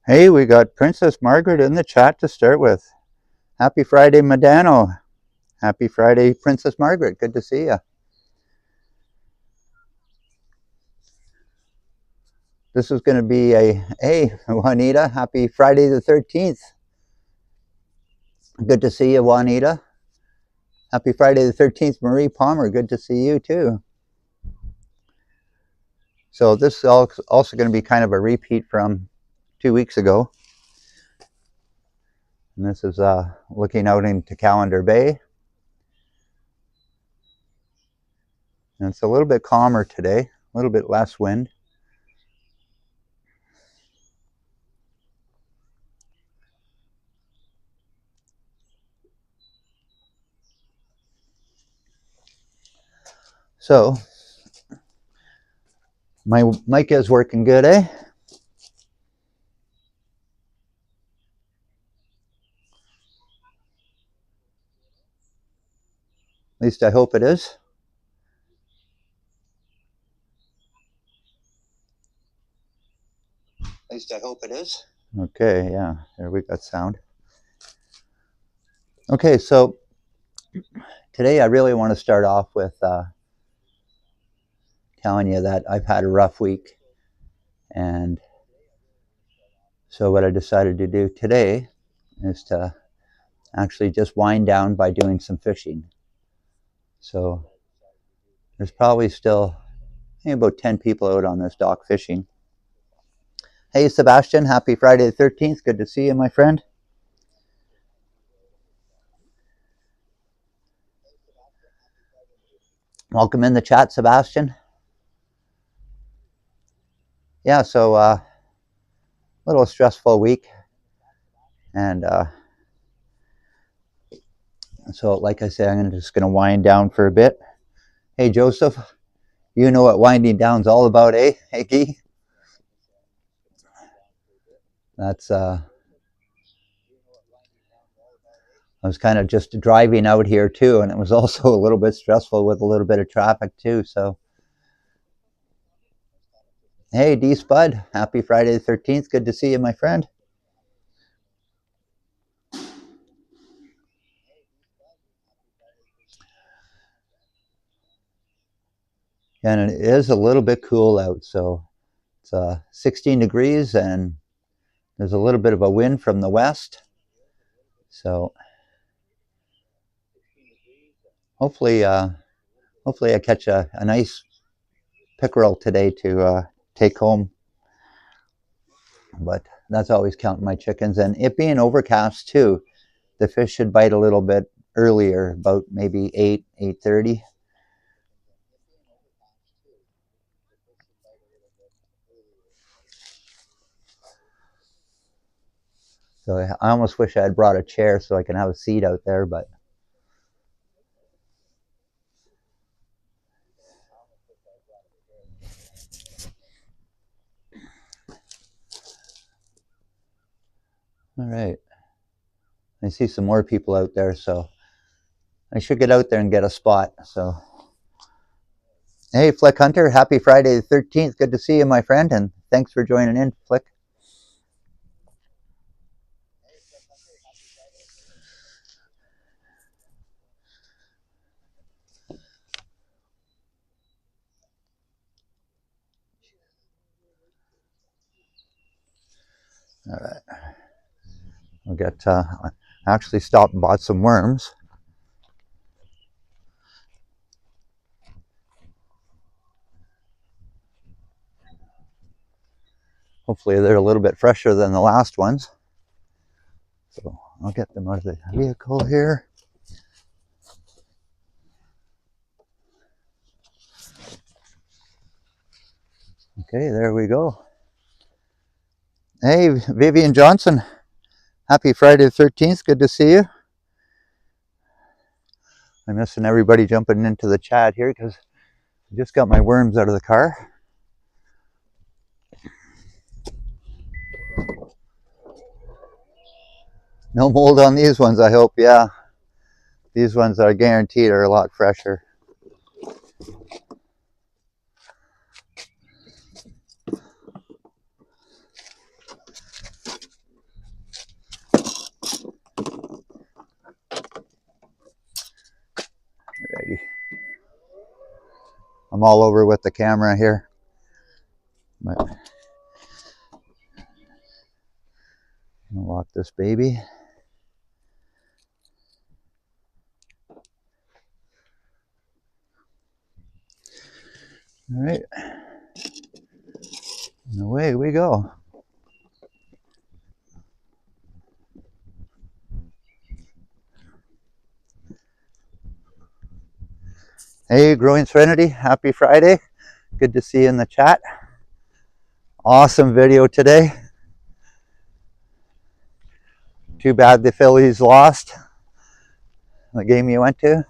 Hey, we got Princess Margaret in the chat to start with. Happy Friday, Madano. Happy Friday, Princess Margaret. Good to see you. This is going to be hey, Juanita. Happy Friday the 13th. Good to see you, Juanita. Happy Friday the 13th, Marie Palmer. Good to see you, too. So this is also going to be kind of a repeat from 2 weeks ago. And this is looking out into Callander Bay. And it's a little bit calmer today, a little bit less wind. So my mic is working good, eh? At least I hope it is. At least I hope it is. Okay, yeah, there we got sound. Okay, so today I really want to start off with telling you that I've had a rough week. And so what I decided to do today is to actually just wind down by doing some fishing. So there's probably still about 10 people out on this dock fishing. Hey, Sebastian, happy Friday the 13th. Good to see you, my friend. Welcome in the chat, Sebastian. Yeah, so a little stressful week. And so, like I said, I'm just going to wind down for a bit. Hey, Joseph, you know what winding down's all about, eh? Hey, Guy? That's, I was kind of just driving out here too, and it was also a little bit stressful with a little bit of traffic too, so. Hey, D Spud, happy Friday the 13th. Good to see you, my friend. And it is a little bit cool out, so it's 16 degrees, and there's a little bit of a wind from the west. So hopefully I catch a nice pickerel today to take home. But that's always counting my chickens. And it being overcast too, the fish should bite a little bit earlier, about maybe 8:30. So I almost wish I had brought a chair so I can have a seat out there, but all right. I see some more people out there, so I should get out there and get a spot. So, hey, Flick Hunter, happy Friday the 13th. Good to see you, my friend, and thanks for joining in, Flick. All right. We'll get, actually stopped and bought some worms. Hopefully they're a little bit fresher than the last ones. So I'll get them out of the vehicle here. Okay, there we go. Hey, Vivian Johnson. Happy Friday the 13th. Good to see you. I'm missing everybody jumping into the chat here because I just got my worms out of the car. No mold on these ones, I hope. Yeah. These ones are guaranteed are a lot fresher. I'm all over with the camera here. But I'm gonna walk this baby. All right, and away we go. Hey, Growing Serenity, happy Friday. Good to see you in the chat. Awesome video today. Too bad the Phillies lost the game you went to.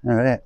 All right.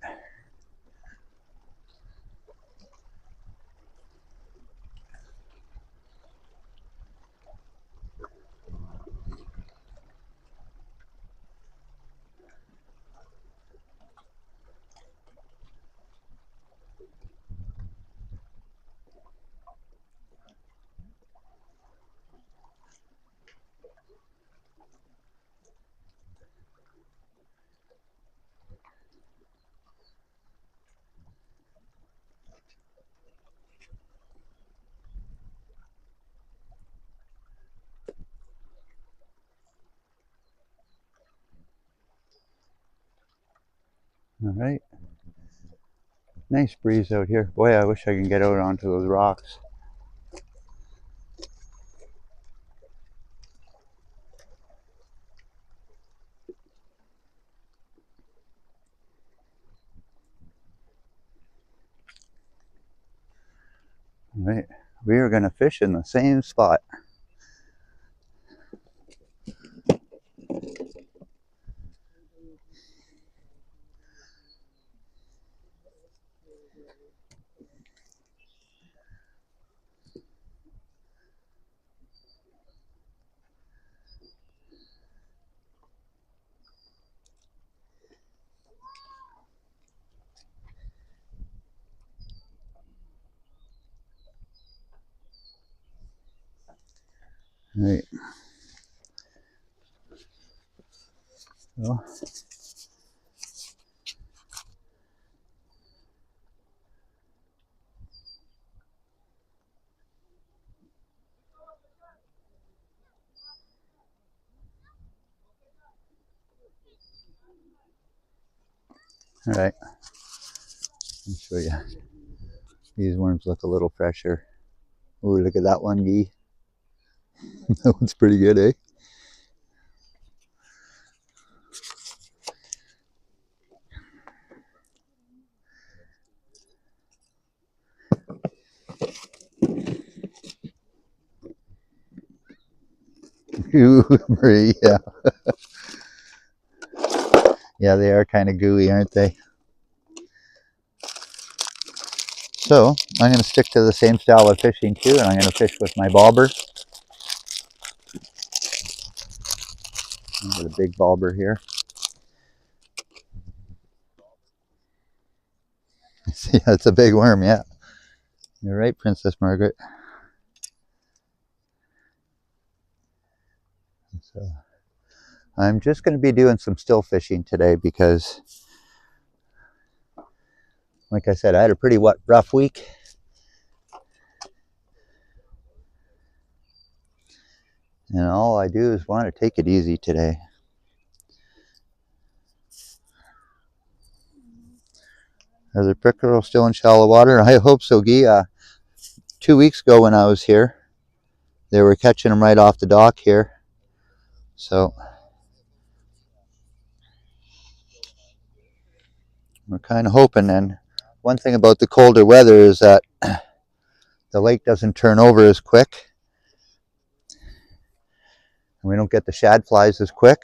All right. Nice breeze out here. Boy, I wish I could get out onto those rocks. All right. We are going to fish in the same spot. All right. So, all right. Let me show you. These worms look a little fresher. Oh, look at that one, Gee. That one's pretty good, eh? Gooey, yeah. Yeah, they are kind of gooey, aren't they? So, I'm going to stick to the same style of fishing too, and I'm going to fish with my bobber. I've got a big bobber here. Yeah, it's a big worm, yeah. You're right, Princess Margaret. So, I'm just going to be doing some still fishing today because, like I said, I had a pretty rough week. And all I do is want to take it easy today. Are the pickerel still in shallow water? I hope so, Guy. 2 weeks ago when I was here, They were catching them right off the dock here. So we're kind of hoping. And one thing about the colder weather is that the lake doesn't turn over as quick. And we don't get the shad flies as quick.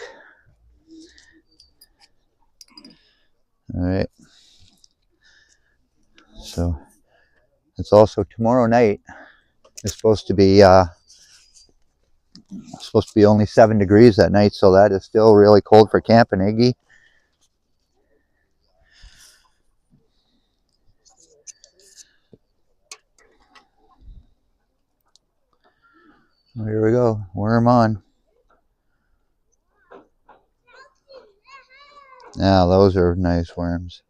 All right. So it's also tomorrow night. It's supposed to be only 7 degrees that night, so that is still really cold for camping, Iggy. Here we go, worm on. Yeah, those are nice worms.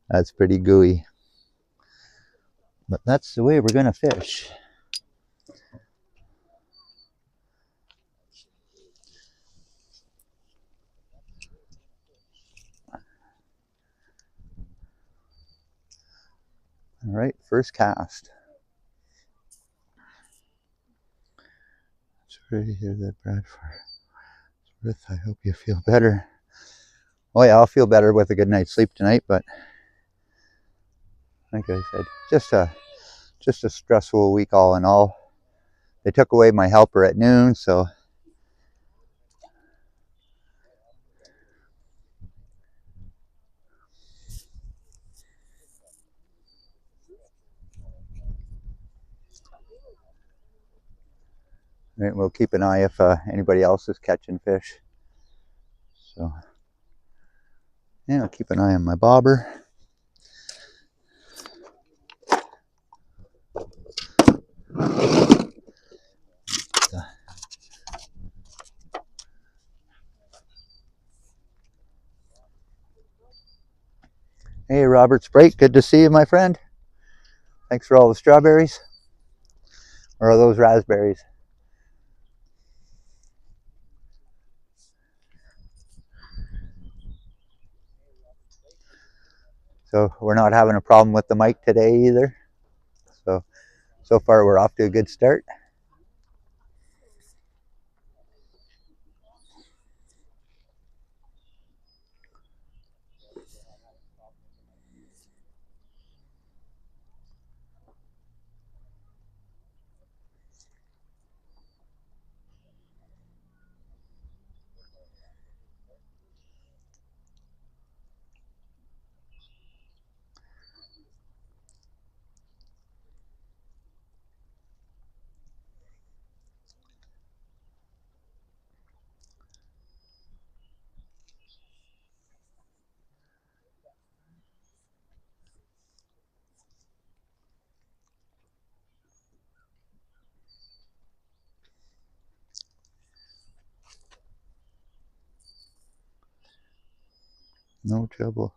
That's pretty gooey. But that's the way we're gonna fish. All right, first cast. Sorry to hear that, Bradford. I hope you feel better. Oh yeah, I'll feel better with a good night's sleep tonight, but like I said, just a stressful week all in all. They took away my helper at noon, so we'll keep an eye if anybody else is catching fish. So yeah, I'll keep an eye on my bobber. Hey, Robert Sprite, good to see you, my friend. Thanks for all the strawberries. Or are those raspberries? So we're not having a problem with the mic today either. So far we're off to a good start. No trouble.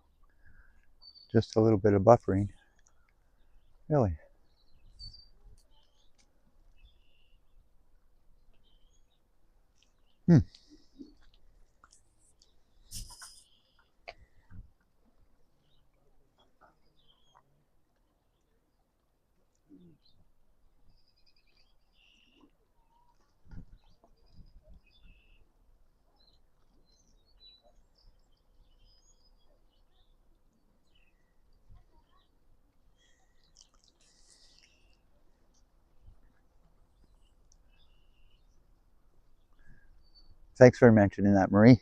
Just a little bit of buffering. Really. Thanks for mentioning that, Marie.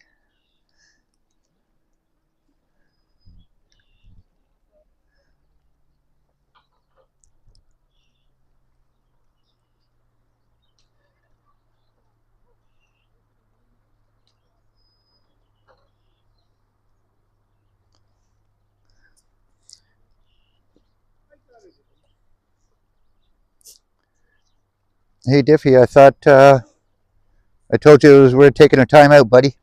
Hey, Diffie, I thought I told you we're taking a time out, buddy.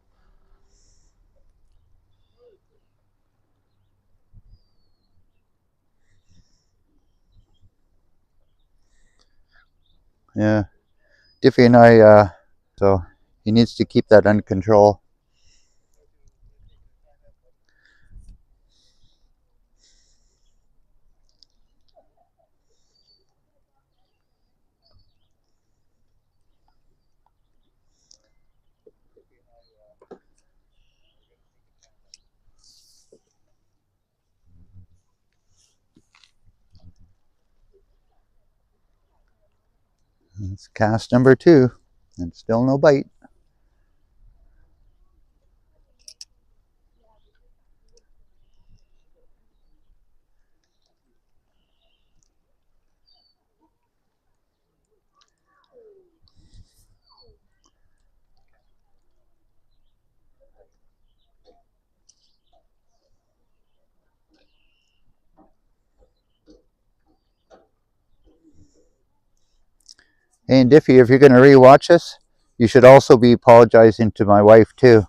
Yeah, Diffie and I, so he needs to keep that under control. It's cast number 2, and still no bite. Hey, and Diffie, if you're going to rewatch this, you should also be apologizing to my wife too.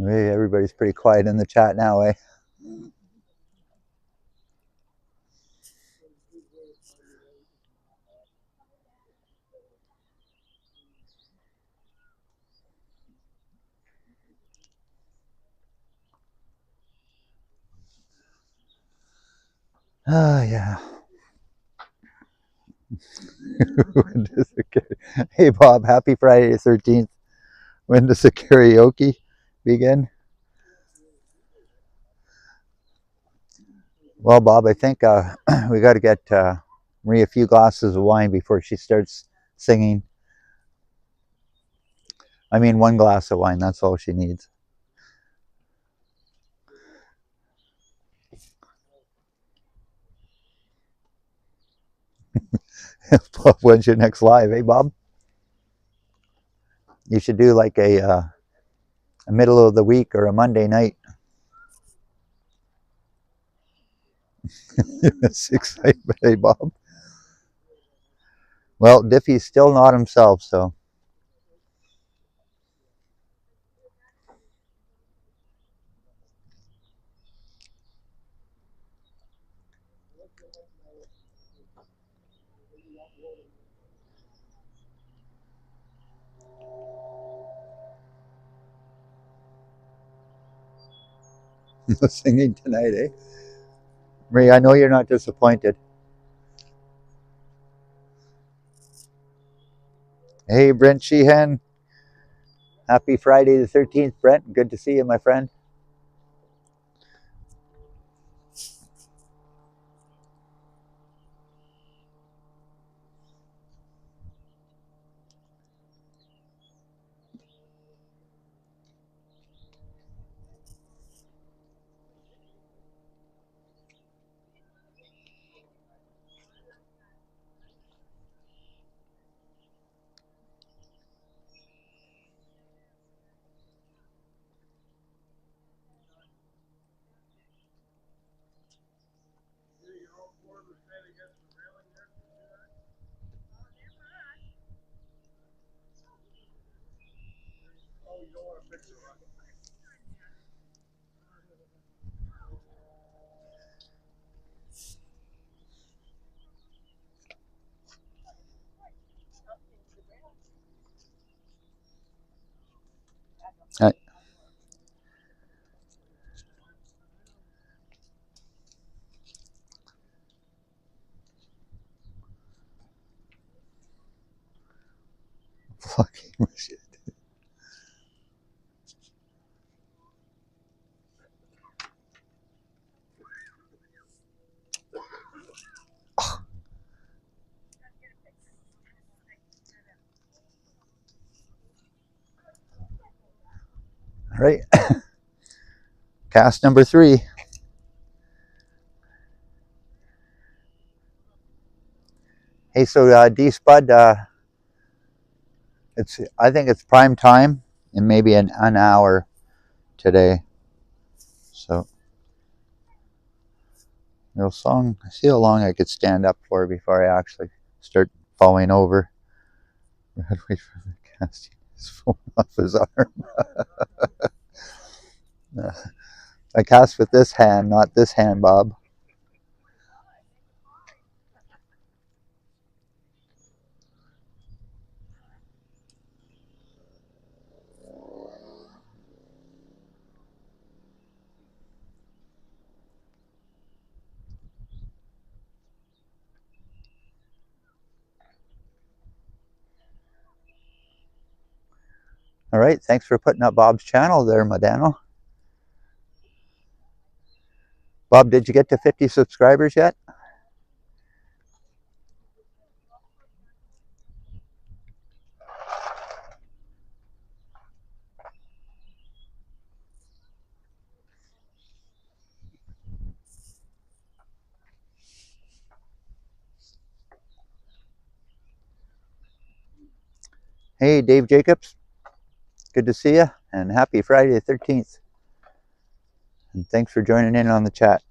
Hey, everybody's pretty quiet in the chat now, eh? Oh, yeah. Hey, Bob, happy Friday the 13th. When does the karaoke begin? Well, Bob, I think we got to get Marie a few glasses of wine before she starts singing. I mean, 1 glass of wine, that's all she needs. Bob, when's your next live, eh, Bob? You should do like a middle of the week or a Monday night. It's excitement, eh, Bob? Well, Diffie's still not himself, so. No singing tonight, eh? Marie, I know you're not disappointed. Hey, Brent Sheehan. Happy Friday the 13th, Brent. Good to see you, my friend. Fucking shit. All right. Cast number 3. Hey, so D Spud, I think it's prime time in maybe an hour today. So, song. I see how long I could stand up for before I actually start falling over. Wait for the casting. He's falling off his arm. I cast with this hand, not this hand, Bob. All right, thanks for putting up Bob's channel there, Madano. Bob, did you get to 50 subscribers yet? Hey, Dave Jacobs. Good to see you, and happy Friday the 13th. And thanks for joining in on the chat.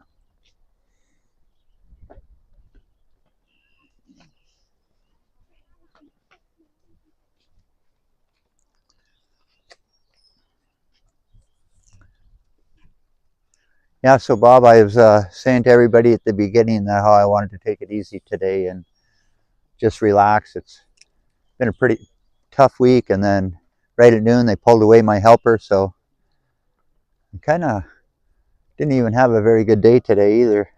Yeah, so Bob, I was saying to everybody at the beginning that how I wanted to take it easy today and just relax. It's been a pretty tough week, and then right at noon they pulled away my helper, so I kind of didn't even have a very good day today either.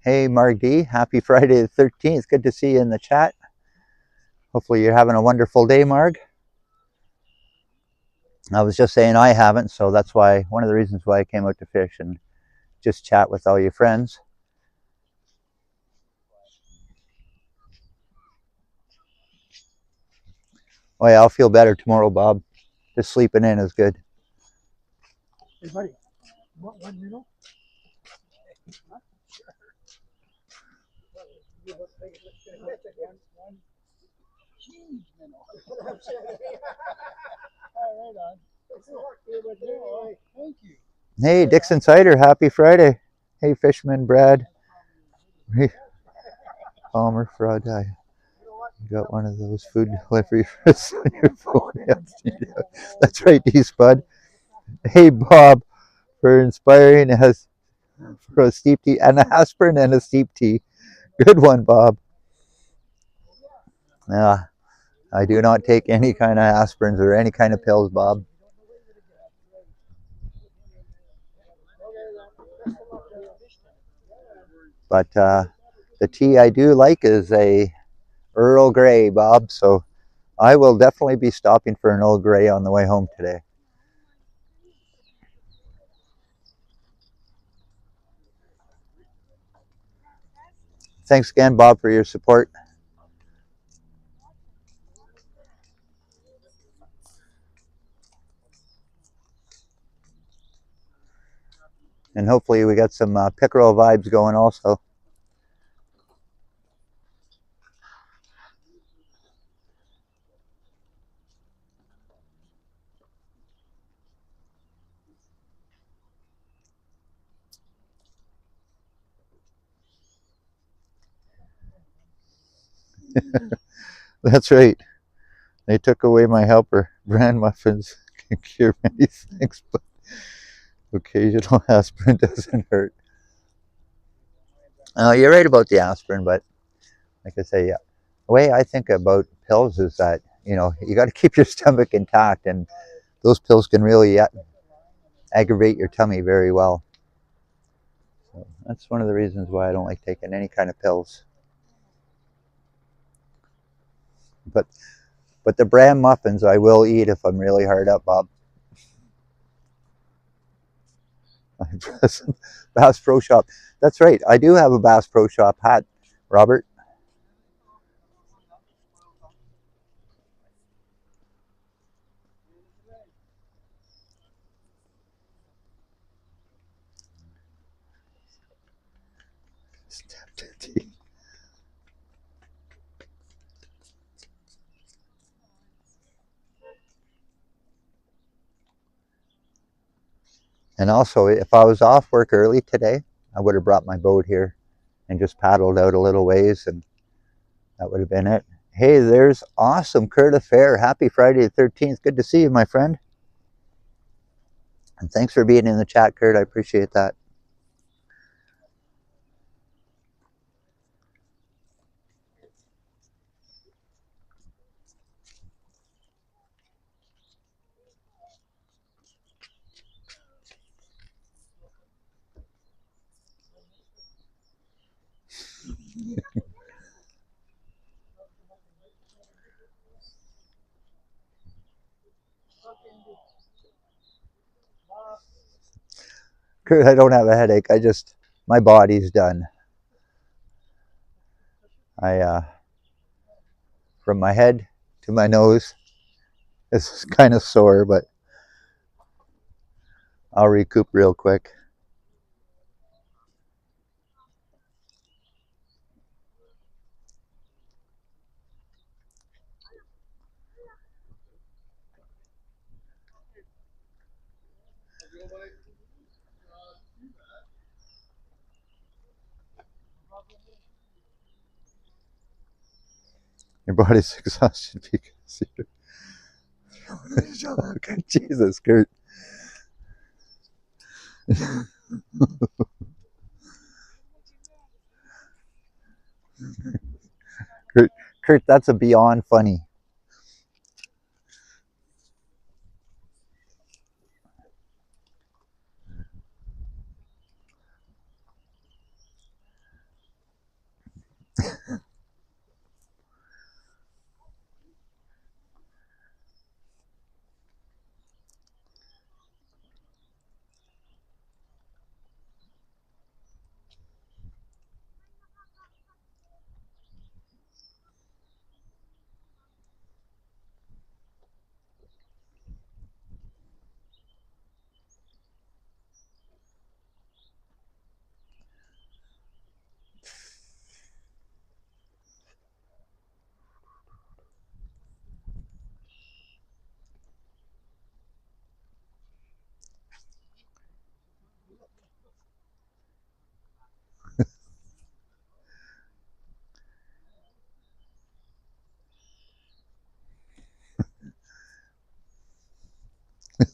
Hey, Mark D, happy Friday the 13th. Good to see you in the chat. Hopefully you're having a wonderful day, Mark. I was just saying I haven't, so that's why one of the reasons why I came out to fish and just chat with all your friends. Oh yeah, I'll feel better tomorrow, Bob. Just sleeping in is good. Hey, buddy, you want one minnow? One huge minnow. All right, on. Thank you. Hey, Dixon Cider, happy Friday. Hey, Fishman, Brad. Hey, Palmer, Fraud Guy. You got one of those food delivery on your phone. That's right, D Spud. Hey, Bob, for inspiring us for a steep tea, an aspirin and a steep tea. Good one, Bob. I do not take any kind of aspirins or any kind of pills, Bob. But the tea I do like is a Earl Grey, Bob. So I will definitely be stopping for an Earl Grey on the way home today. Thanks again, Bob, for your support. And hopefully we got some pickerel vibes going also. That's right. They took away my helper. Bran muffins can cure many things, but occasional aspirin doesn't hurt. You're right about the aspirin, but like I say, yeah. The way I think about pills is that, you know, you got to keep your stomach intact, and those pills can really aggravate your tummy very well. So that's one of the reasons why I don't like taking any kind of pills. But the bran muffins I will eat if I'm really hard up, Bob. Bass Pro Shop. That's right. I do have a Bass Pro Shop hat, Robert. And also, if I was off work early today, I would have brought my boat here and just paddled out a little ways, and that would have been it. Hey, there's awesome Kurt Affair. Happy Friday the 13th. Good to see you, my friend. And thanks for being in the chat, Kurt. I appreciate that. Kurt, I don't have a headache. My body's done. From my head to my nose, it's kind of sore, but I'll recoup real quick. Your body's exhausted because you're... Jesus, Kurt. Kurt, that's a beyond funny.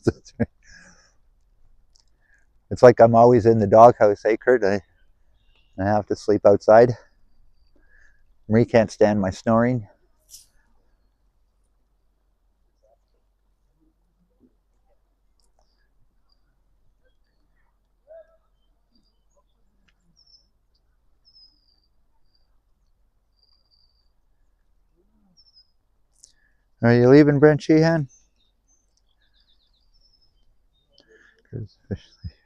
That's right. It's like I'm always in the doghouse, hey, Kurt? I have to sleep outside. Marie can't stand my snoring. Are you leaving, Brent Sheehan?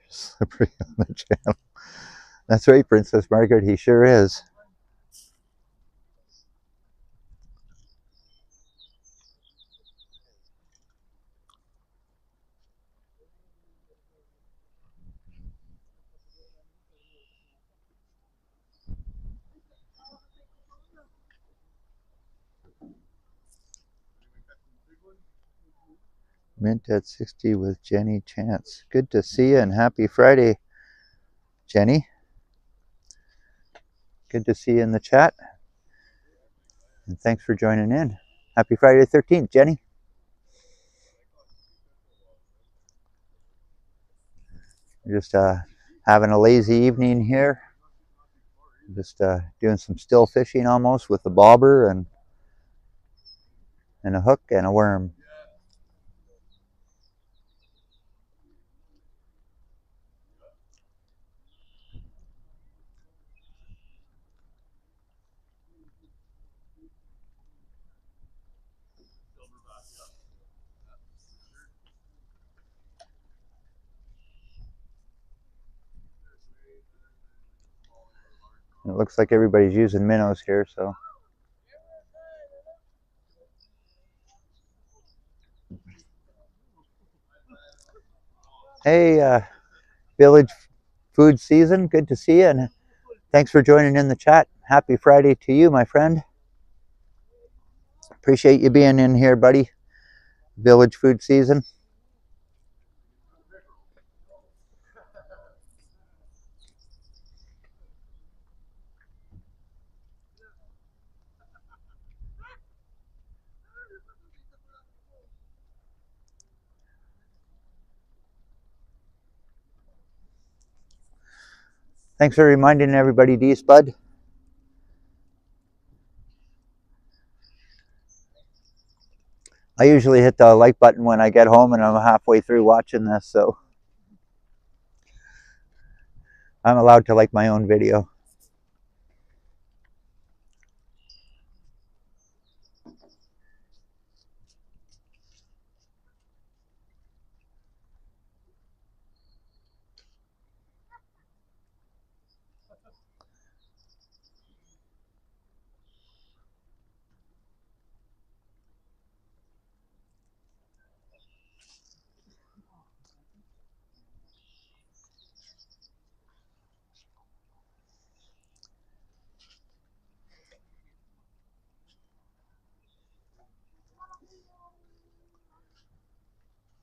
Slippery on the channel. That's right, Princess Margaret. He sure is. Mint at 60 with Jenny Chance. Good to see you and happy Friday, Jenny. Good to see you in the chat. And thanks for joining in. Happy Friday the 13th, Jenny. We're just having a lazy evening here. Just doing some still fishing almost with a bobber and a hook and a worm. It looks like everybody's using minnows here, so. Hey, Village Food Season, good to see you, and thanks for joining in the chat. Happy Friday to you, my friend. Appreciate you being in here, buddy. Village Food Season. Thanks for reminding everybody, D Spud. I usually hit the like button when I get home and I'm halfway through watching this, so I'm allowed to like my own video.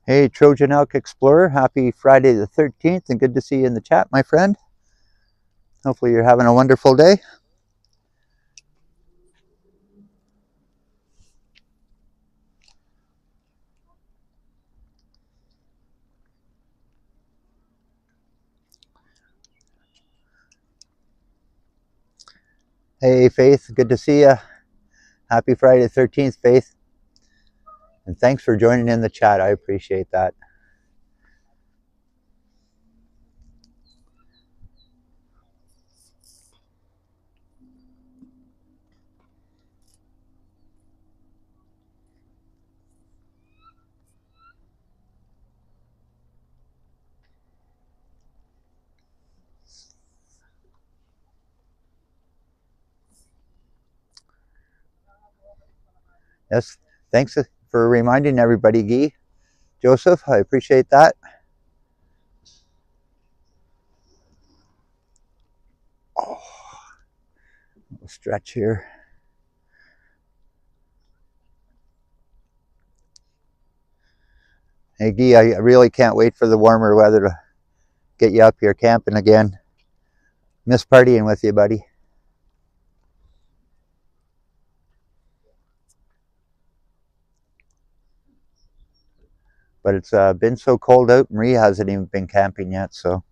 Hey, Trojan Elk Explorer, happy Friday the 13th, and good to see you in the chat, my friend. Hopefully you're having a wonderful day. Hey, Faith, good to see you. Happy Friday the 13th, Faith. And thanks for joining in the chat. I appreciate that. Yes, thanks for reminding everybody, Guy. Joseph, I appreciate that. Oh, we'll stretch here. Hey, Guy, I really can't wait for the warmer weather to get you up here camping again. Miss partying with you, buddy. But it's been so cold out. Marie hasn't even been camping yet, so.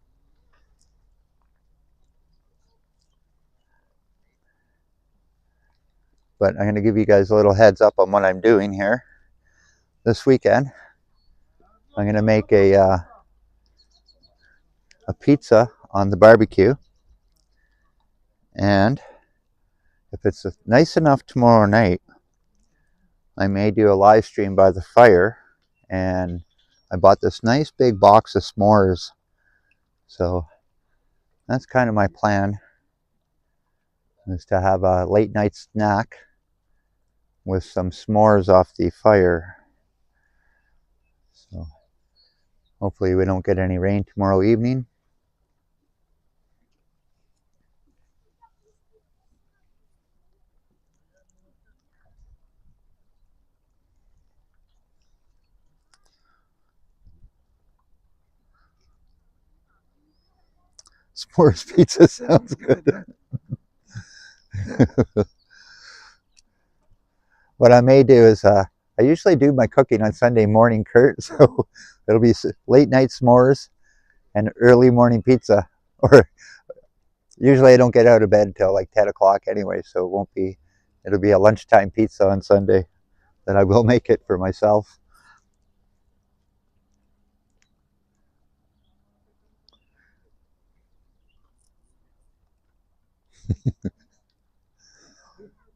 But I'm going to give you guys a little heads up on what I'm doing here this weekend. I'm going to make a pizza on the barbecue. And if it's nice enough tomorrow night, I may do a live stream by the fire. And I bought this nice big box of s'mores. So that's kind of my plan, is to have a late night snack with some s'mores off the fire. So hopefully we don't get any rain tomorrow evening. S'mores pizza sounds good. What I may do is, I usually do my cooking on Sunday morning, Kurt, so it'll be late night s'mores and early morning pizza. Or usually I don't get out of bed until like 10 o'clock anyway, so it'll be a lunchtime pizza on Sunday that I will make it for myself.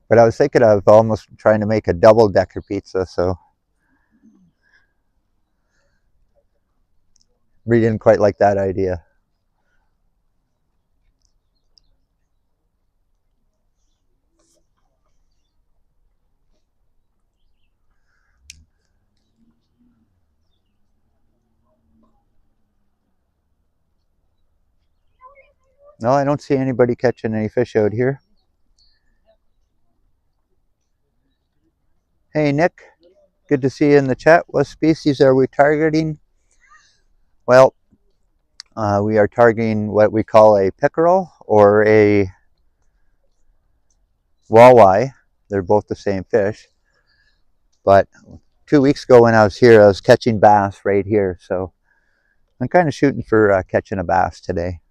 But I was thinking of almost trying to make a double-decker pizza, so we didn't quite like that idea. No, I don't see anybody catching any fish out here. Hey, Nick. Good to see you in the chat. What species are we targeting? Well, we are targeting what we call a pickerel or a walleye. They're both the same fish. But 2 weeks ago when I was here, I was catching bass right here. So I'm kind of shooting for catching a bass today.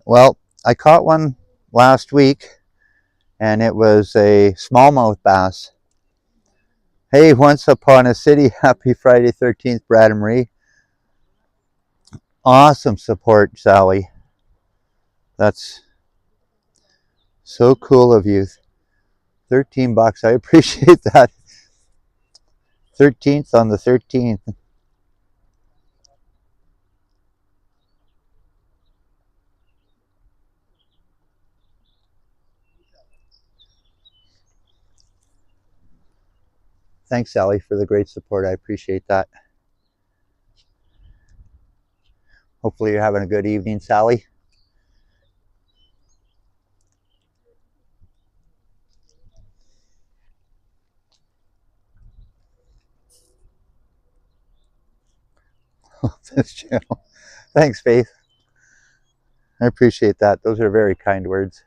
Well, I caught one last week, and it was a smallmouth bass. Hey, once upon a city, happy Friday 13th, Brad and Marie. Awesome support, Sally. That's so cool of you. 13 bucks, I appreciate that. 13th on the 13th. Thanks, Sally, for the great support. I appreciate that. Hopefully you're having a good evening, Sally. This channel. Thanks, Faith. I appreciate that. Those are very kind words.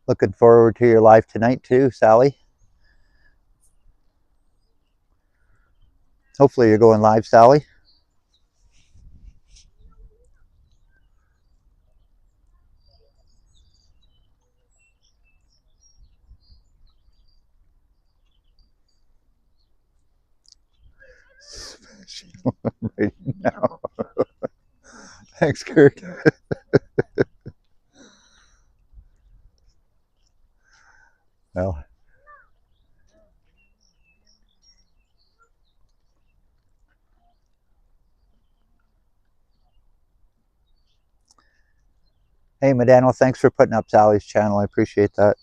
Looking forward to your live tonight too, Sally. Hopefully you're going live, Sally. Right now. Thanks, Kurt. Well, hey, Medano, thanks for putting up Sally's channel. I appreciate that.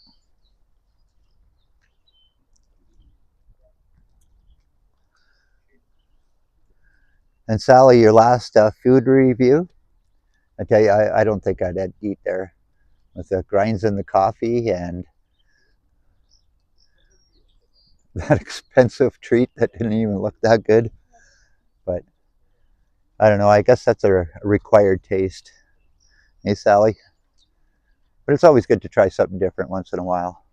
And Sally, your last food review, I tell you, I don't think I'd eat there with the grinds in the coffee and that expensive treat that didn't even look that good. But I don't know, I guess that's a required taste. Hey, Sally? But it's always good to try something different once in a while.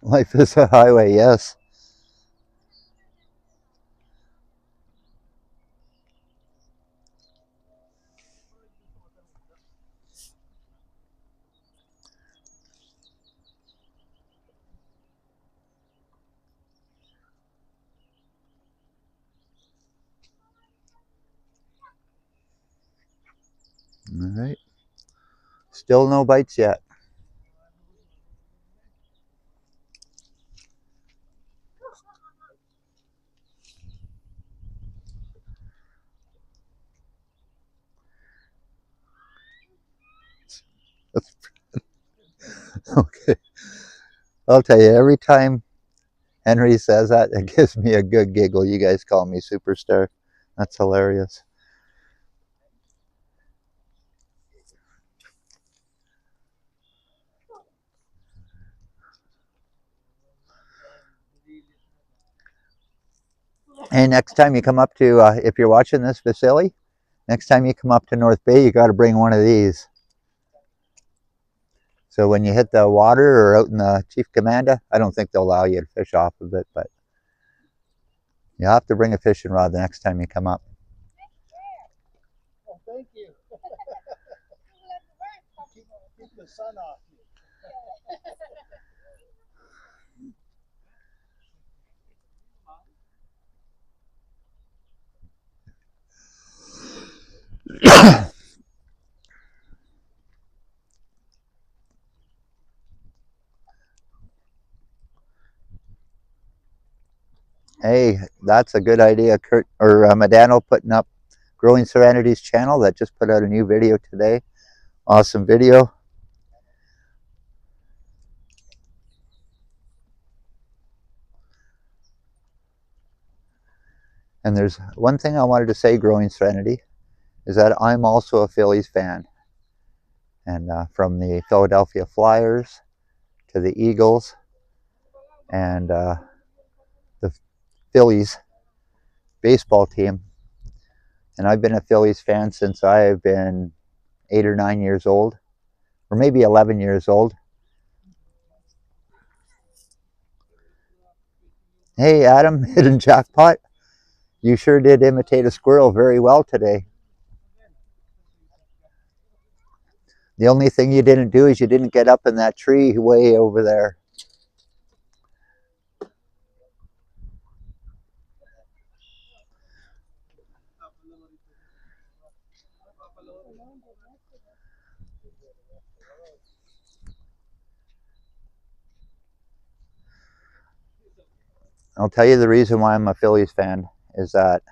Life is a highway, yes. All right. Still no bites yet. Okay. I'll tell you, every time Henry says that, it gives me a good giggle. You guys call me superstar. That's hilarious. Hey, next time you come up to, if you're watching this, Vasily, next time you come up to North Bay, you got to bring one of these. So when you hit the water or out in the Chief Commander, I don't think they'll allow you to fish off of it, but you'll have to bring a fishing rod the next time you come up. Oh, thank you. Keep the sun off you. Hey, that's a good idea, Kurt or Medano putting up Growing Serenity's channel that just put out a new video today. Awesome video. And there's one thing I wanted to say, Growing Serenity, is that I'm also a Phillies fan. And from the Philadelphia Flyers to the Eagles and the Phillies baseball team. And I've been a Phillies fan since I've been 8 or 9 years old. or maybe 11 years old. Hey, Adam, hidden jackpot. You sure did imitate a squirrel very well today. The only thing you didn't do is you didn't get up in that tree way over there. I'll tell you the reason why I'm a Phillies fan is that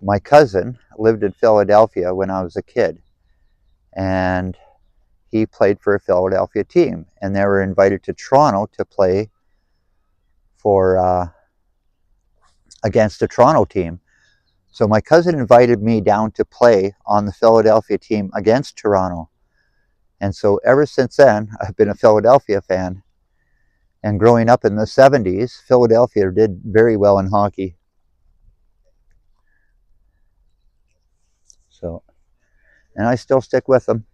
my cousin lived in Philadelphia when I was a kid, and he played for a Philadelphia team, and they were invited to Toronto to play for against the Toronto team. So my cousin invited me down to play on the Philadelphia team against Toronto. And so ever since then, I've been a Philadelphia fan. And growing up in the 70s, Philadelphia did very well in hockey. So, and I still stick with them.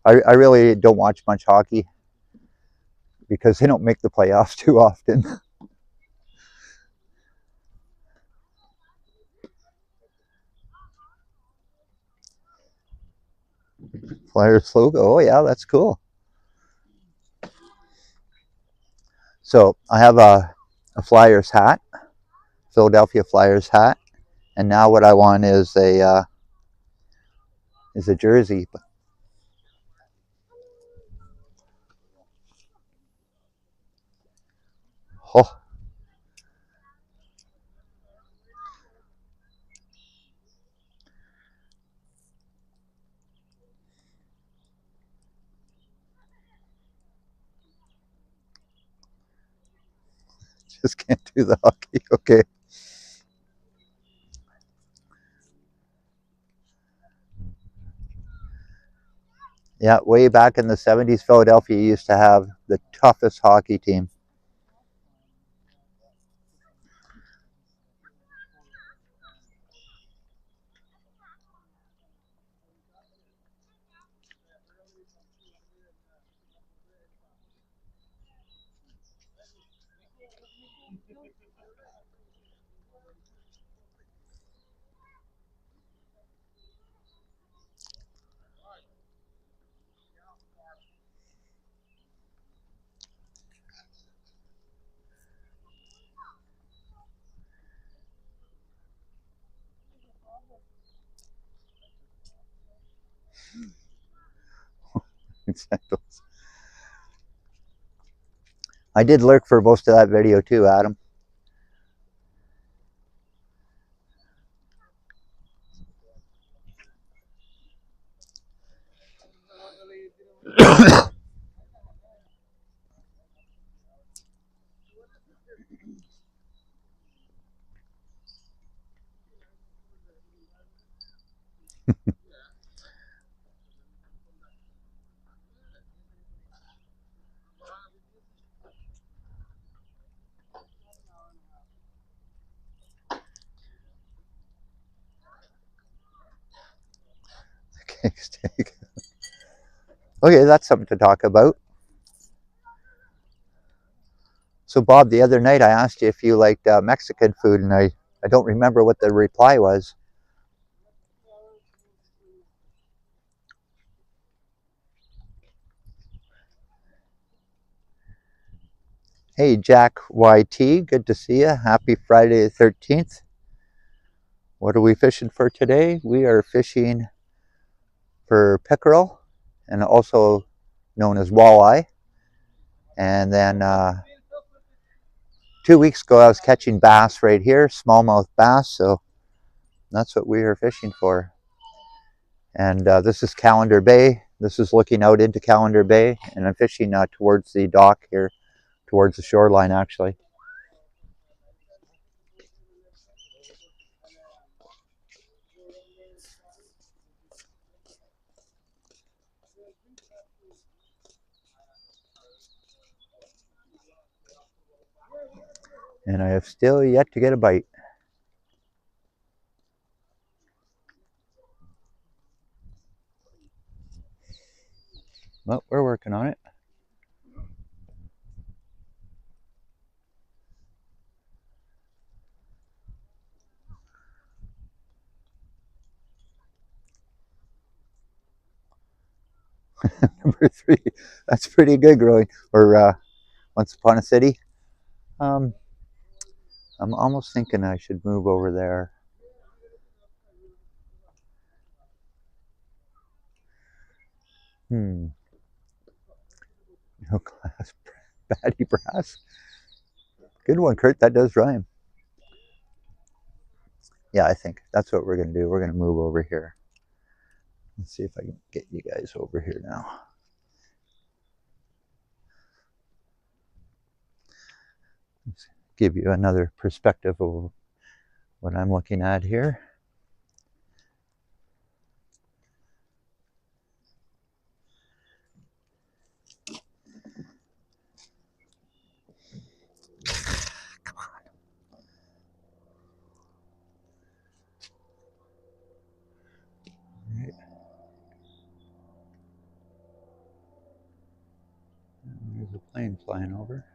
I really don't watch much hockey because they don't make the playoffs too often. Flyers logo, oh yeah, that's cool. So I have a Flyers hat, Philadelphia Flyers hat, and now what I want is a jersey. Oh, just can't do the hockey. Okay. Yeah, way back in the 70s, Philadelphia used to have the toughest hockey team. I did lurk for most of that video too, Adam. Cake steak. Okay, that's something to talk about. So Bob, the other night I asked you if you liked Mexican food, and I don't remember what the reply was. Hey, Jack YT, good to see you. Happy Friday the 13th. What are we fishing for today? We are fishing for pickerel, and also known as walleye. And then 2 weeks ago I was catching bass right here, smallmouth bass, so that's what we are fishing for. And this is Callander Bay. This is looking out into Callander Bay, and I'm fishing towards the dock here, towards the shoreline actually. And I have still yet to get a bite. Well, we're working on it. Number 3. That's pretty good growing. Or Once Upon a City. Um, I'm almost thinking I should move over there. No class, Batty Brass. Good one, Kurt. That does rhyme. Yeah, I think that's what we're going to do. We're going to move over here. Let's see if I can get you guys over here now. Let's give you another perspective of what I'm looking at here. Come on. All right. There's a plane flying over.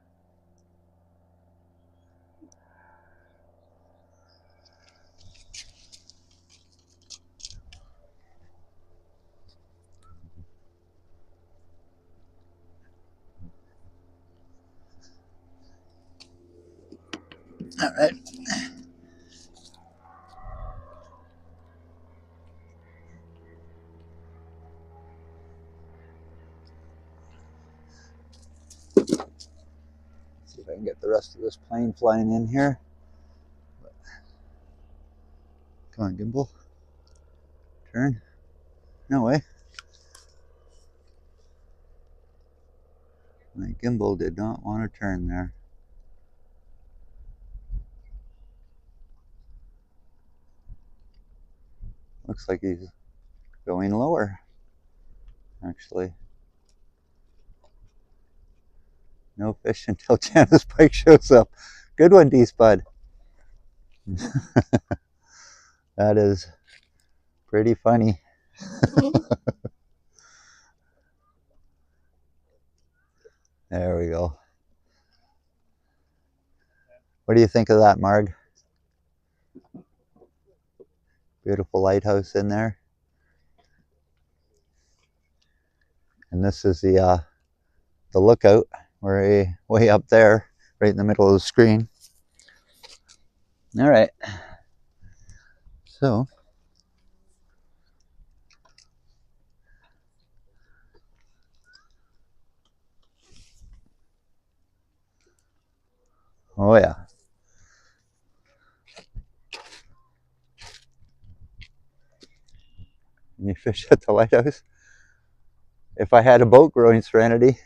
All right. See if I can get the rest of this plane flying in here. Come on, gimbal. Turn. No way. My gimbal did not want to turn there. Looks like he's going lower, actually. No fish until Janice Pike shows up. Good one, D-Spud. That is pretty funny. There we go. What do you think of that, Marg? Beautiful lighthouse in there. And this is the lookout. We're way up there, right in the middle of the screen. All right. So, oh yeah. You fish at the lighthouse? If I had a boat, growing Serenity.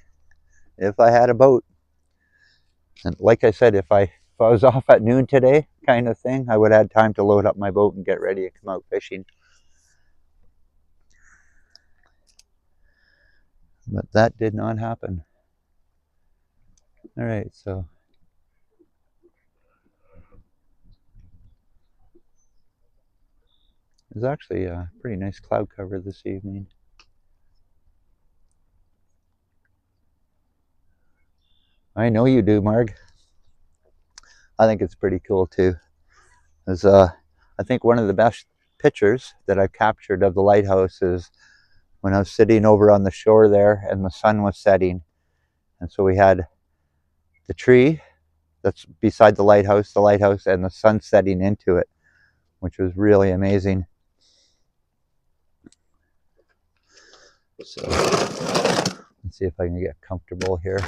If I had a boat. And like I said, if I was off at noon today, kind of thing, I would have had time to load up my boat and get ready to come out fishing. But that did not happen. All right, so there's actually a pretty nice cloud cover this evening. I know you do, Marg. I think it's pretty cool too. There's I think one of the best pictures that I've captured of the lighthouse is when I was sitting over on the shore there and the sun was setting. And so we had the tree that's beside the lighthouse, and the sun setting into it, which was really amazing. So let's see if I can get comfortable here.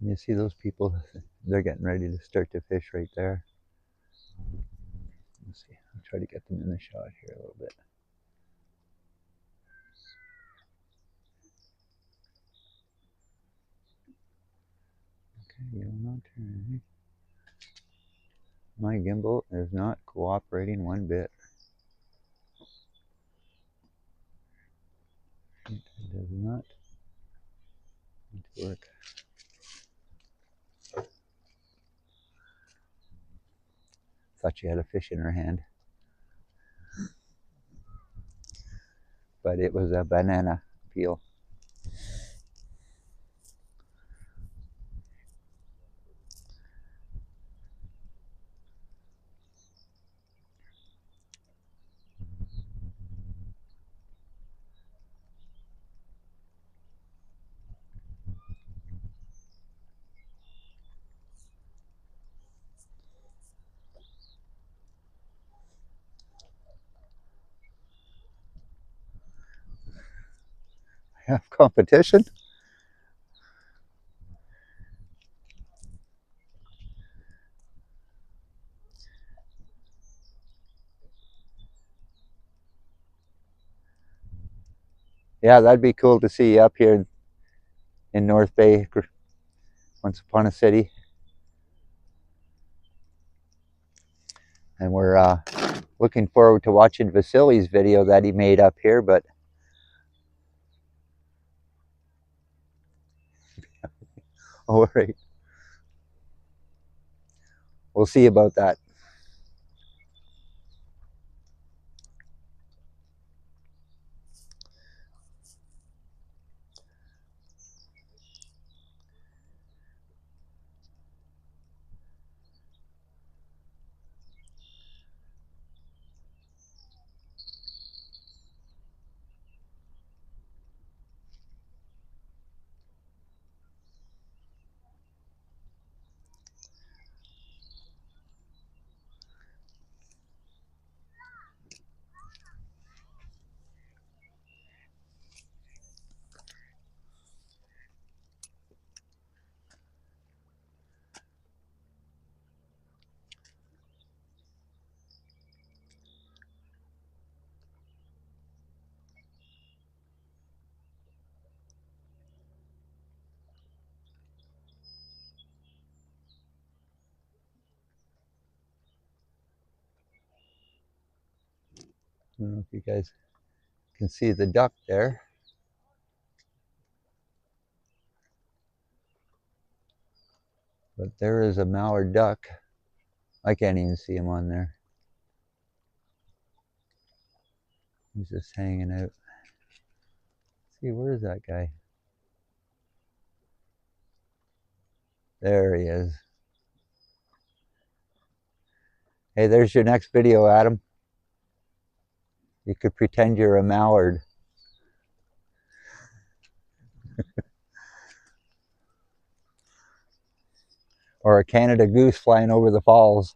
You see those people? They're getting ready to start to fish right there. Let's see. I'll try to get them in the shot here a little bit. Okay, you will not turn. My gimbal is not cooperating one bit. It does not work. Thought she had a fish in her hand, but it was a banana peel. Have competition? Yeah, that'd be cool to see up here in North Bay, once upon a city. And we're looking forward to watching Vasily's video that he made up here, but all right, we'll see about that. I don't know if you guys can see the duck there. But there is a mallard duck. I can't even see him on there. He's just hanging out. Let's see, where is that guy? There he is. Hey, there's your next video, Adam. You could pretend you're a mallard. Or a Canada goose flying over the falls.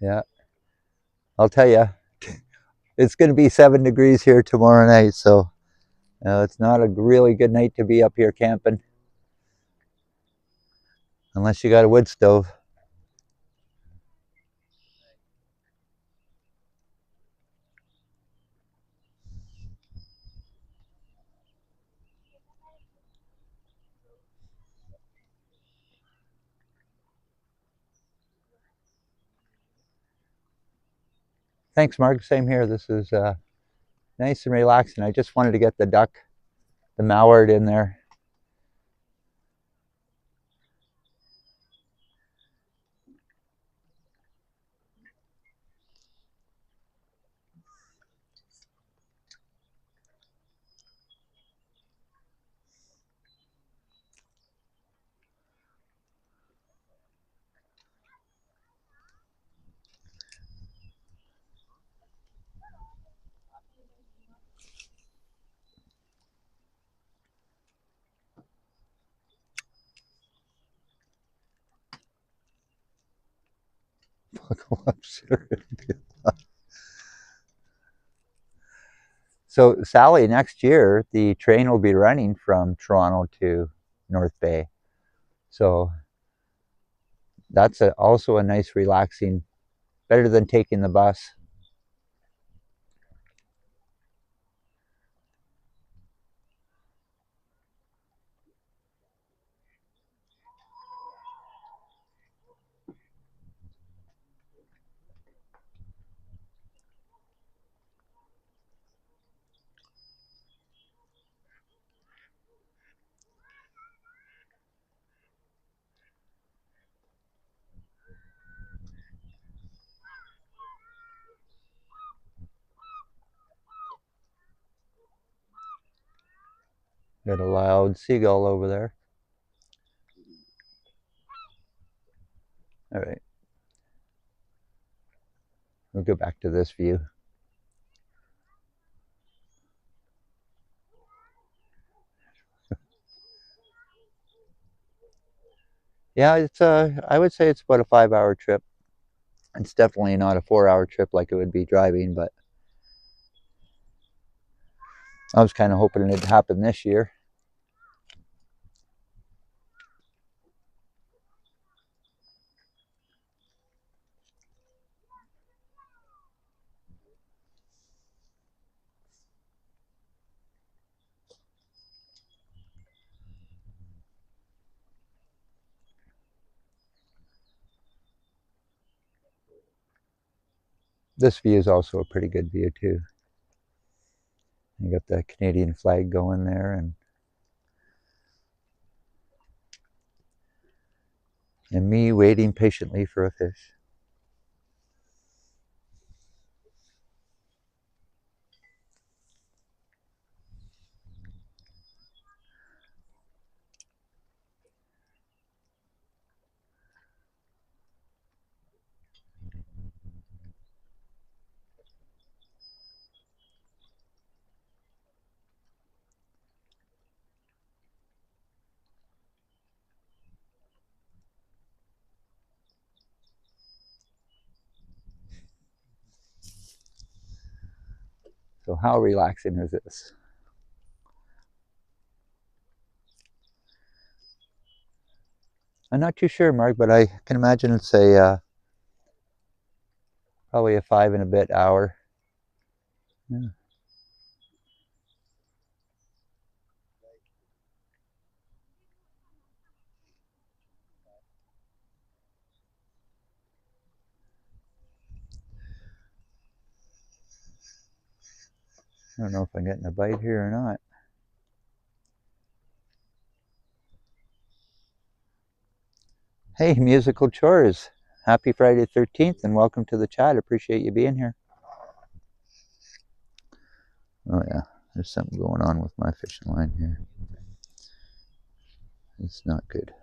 Yeah, I'll tell you, it's going to be 7 degrees here tomorrow night, so it's not a really good night to be up here camping. Unless you got a wood stove. Thanks, Mark. Same here. This is nice and relaxing. I just wanted to get the duck, the mallard in there. I'm sure it'll be a lot. So, Sally, next year the train will be running from Toronto to North Bay. So that's also a nice, relaxing, better than taking the bus. Got a loud seagull over there. All right, we'll go back to this view. Yeah, I would say it's about a 5 hour trip. It's definitely not a 4 hour trip like it would be driving, but I was kind of hoping it'd happen this year. This view is also a pretty good view too. You got the Canadian flag going there, and me waiting patiently for a fish. So how relaxing is this? I'm not too sure, Mark, but I can imagine it's probably a 5 and a bit hour. Yeah. I don't know if I'm getting a bite here or not. Hey, Musical Chores. Happy Friday 13th and welcome to the chat. Appreciate you being here. Oh, yeah. There's something going on with my fishing line here. It's not good.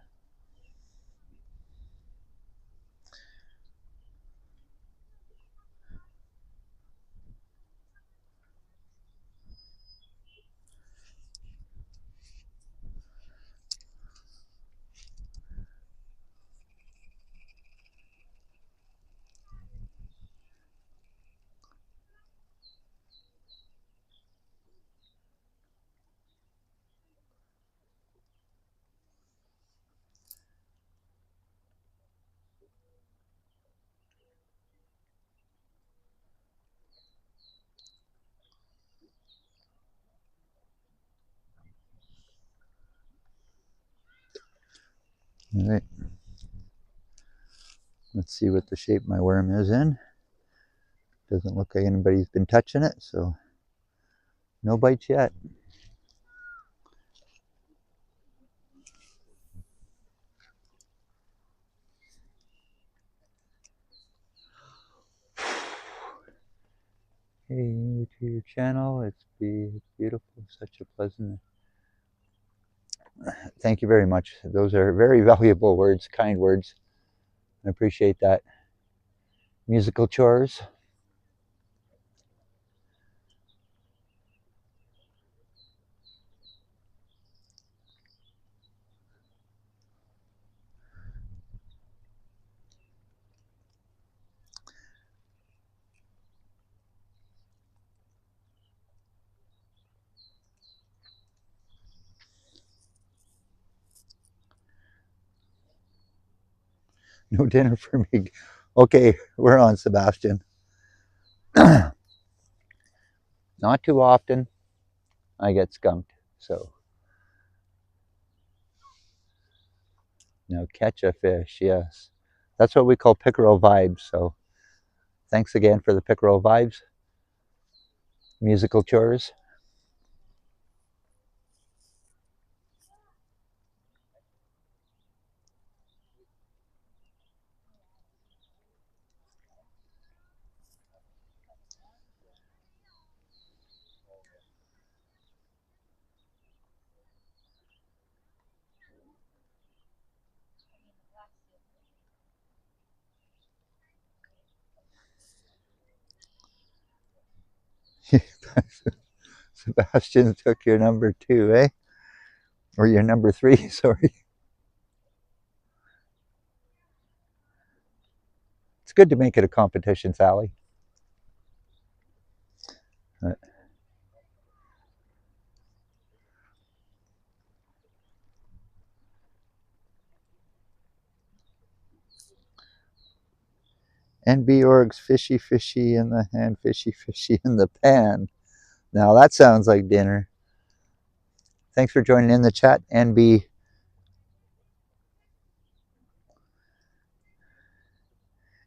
All right. Let's see what the shape my worm is in. Doesn't look like anybody's been touching it, so no bites yet. Hey, new to your channel. It's beautiful. Such a pleasant. Thank you very much. Those are very valuable words, kind words. I appreciate that. Musical Chores. No dinner for me. Okay, we're on, Sebastian. Not too often I get skunked, so now catch a fish, yes. That's what we call pickerel vibes, so thanks again for the pickerel vibes. Musical chores. Sebastian took your number 2, eh? Or your number 3, sorry. It's good to make it a competition, Sally. NB Org's fishy fishy in the hand, fishy fishy in the pan. Now that sounds like dinner. Thanks for joining in the chat, NB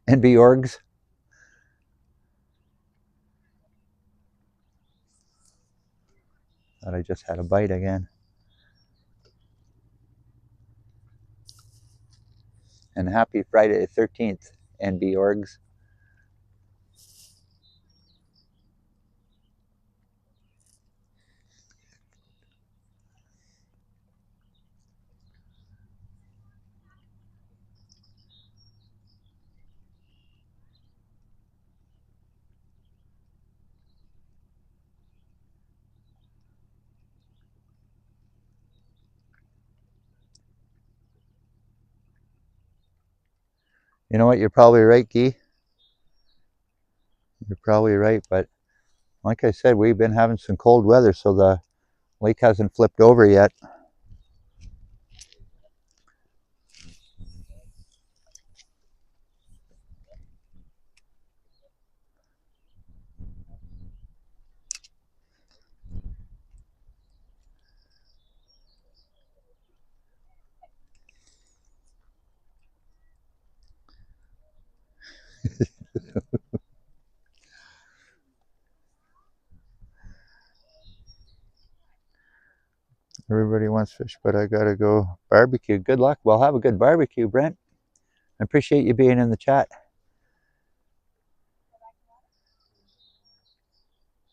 Orgs. Thought I just had a bite again. And happy Friday the 13th, NB Orgs. You know what? You're probably right, Guy. You're probably right, but like I said, we've been having some cold weather, so the lake hasn't flipped over yet. Everybody wants fish, but I gotta go barbecue. Good luck. Well, have a good barbecue, Brent. I appreciate you being in the chat.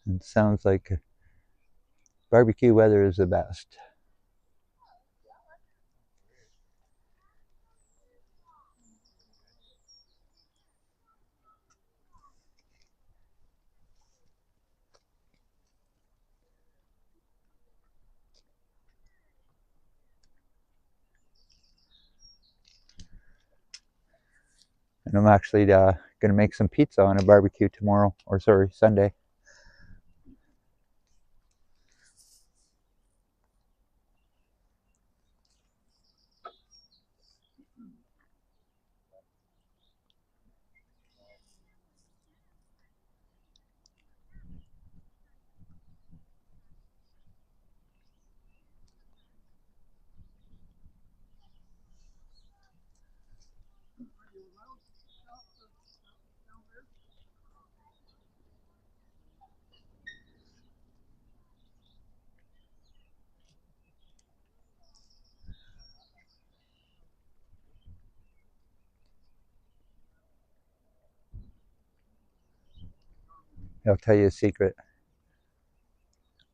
It sounds like barbecue weather is the best. And I'm actually going to make some pizza on a barbecue tomorrow, or sorry, Sunday. I'll tell you a secret.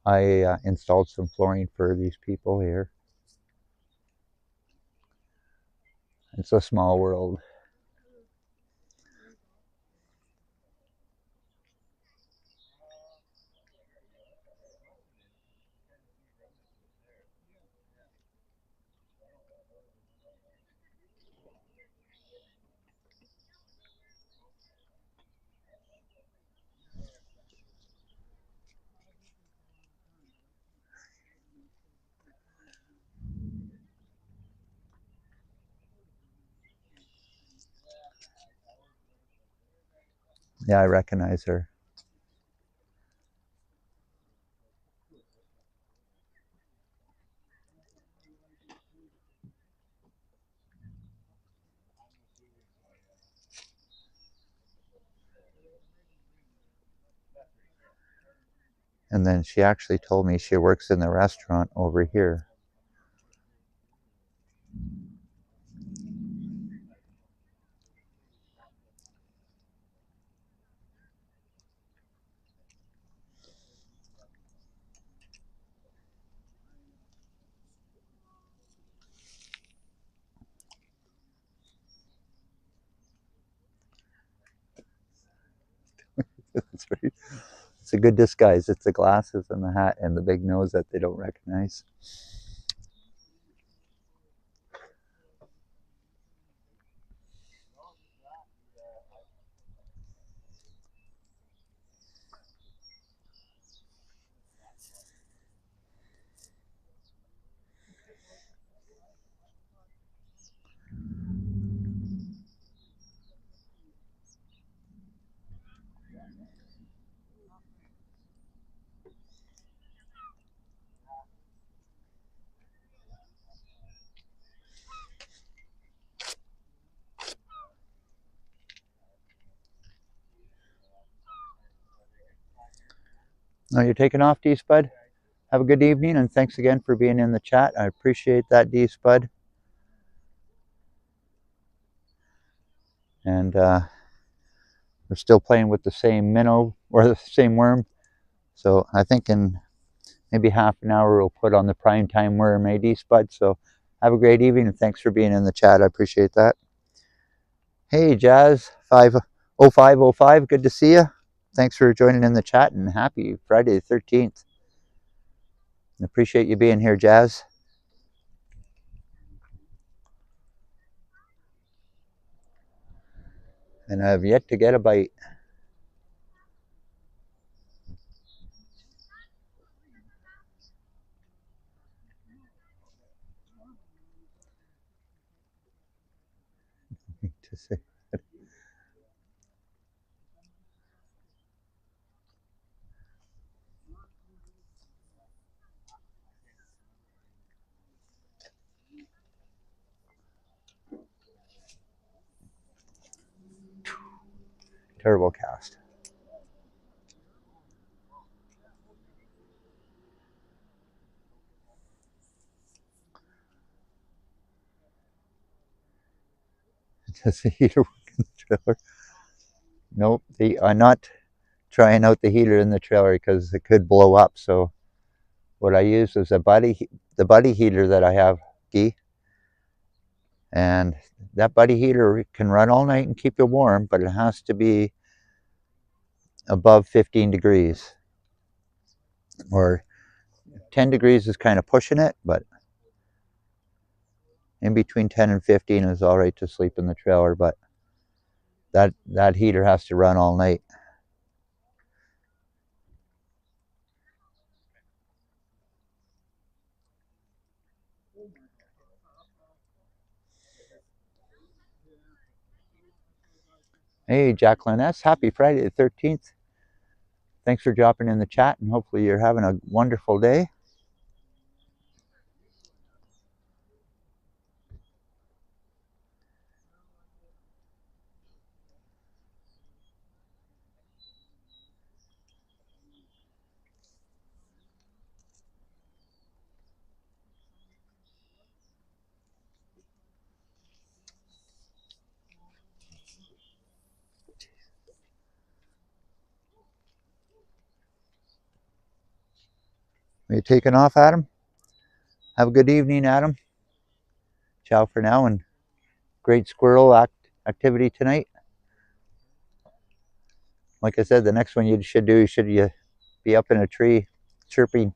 I installed some flooring for these people here. It's a small world. Yeah, I recognize her. And then she actually told me she works in the restaurant over here. It's very, it's a good disguise. It's the glasses and the hat and the big nose that they don't recognize. No, you're taking off, D Spud. Have a good evening, and thanks again for being in the chat. I appreciate that, D Spud. And we're still playing with the same minnow or the same worm. So I think in maybe half an hour we'll put on the prime time worm, D Spud. So have a great evening, and thanks for being in the chat. I appreciate that. Hey, Jazz 50505, good to see you. Thanks for joining in the chat, and happy Friday the 13th. I appreciate you being here, Jazz. And I have yet to get a bite. To say. Terrible cast. Does the heater work in the trailer? Nope. I'm not trying out the heater in the trailer because it could blow up. So what I use is the buddy heater that I have, Gee. And that buddy heater can run all night and keep you warm, but it has to be above 15 degrees. Or 10 degrees is kind of pushing it, but in between 10 and 15 is all right to sleep in the trailer, but that heater has to run all night. Hey, Jacqueline S., happy Friday the 13th. Thanks for dropping in the chat, and hopefully you're having a wonderful day. Are you taking off, Adam? Have a good evening, Adam. Ciao for now, and great squirrel activity tonight. Like I said, the next one you should do, you be up in a tree chirping.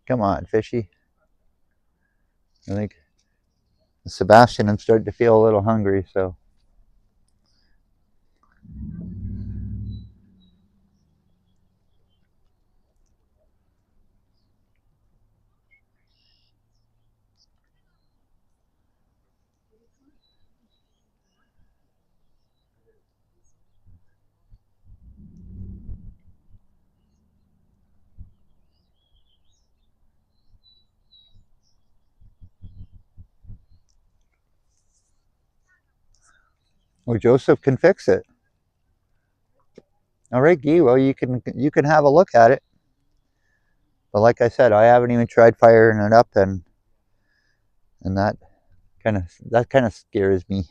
Come on, fishy. I think Sebastian, I'm starting to feel a little hungry, so. Well, Joseph can fix it. All right, Guy. Well, you can have a look at it. But like I said, I haven't even tried firing it up, and that kind of scares me.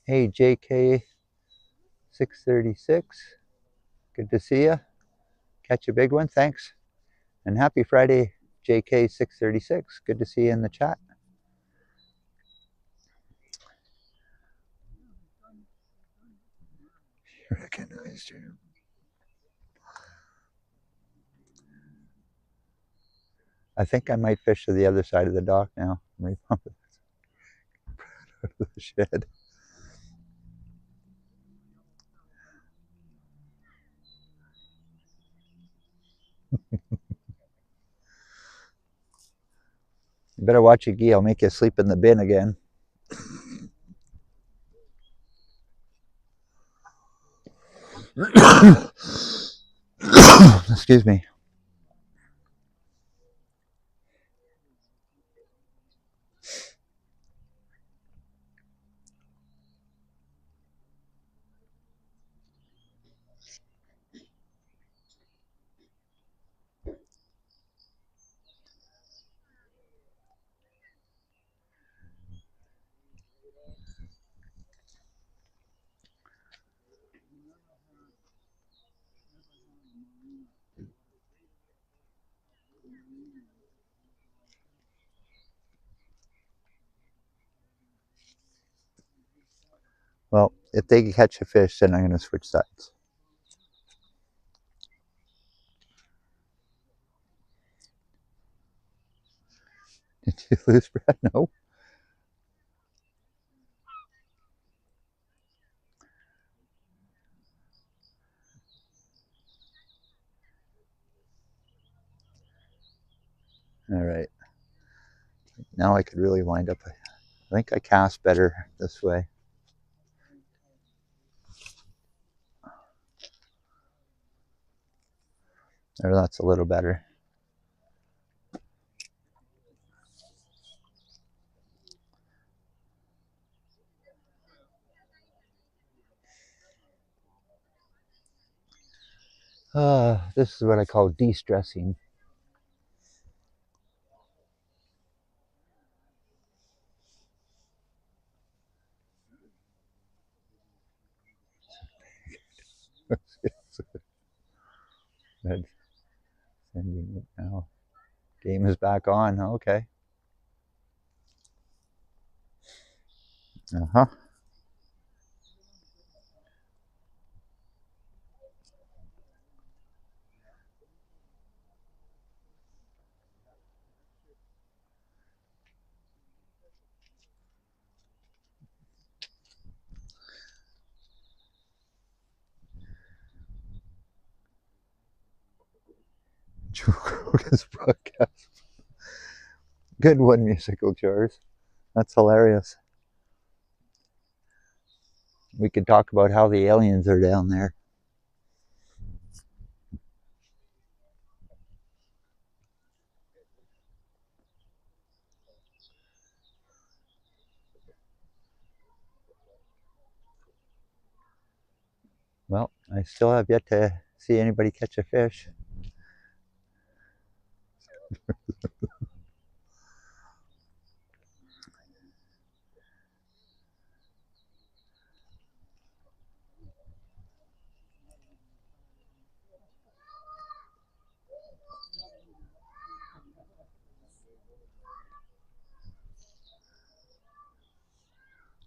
Hey, JK 636. Good to see you. Catch a big one. Thanks. And happy Friday, JK 636. Good to see you in the chat. Recognized you. I think I might fish to the other side of the dock now. Repump it out of the shed. You better watch it, Guy. I'll make you sleep in the bin again. Excuse me. Well, if they catch a fish, then I'm going to switch sides. Did you lose, Brad? No. All right. Now I could really wind up. I think I cast better this way. Or that's a little better. This is what I call de-stressing. Sending it now. Game is back on. Okay. Uh-huh. Joe Rogan's broadcast. Good one, musical chairs. That's hilarious. We could talk about how the aliens are down there. Well, I still have yet to see anybody catch a fish.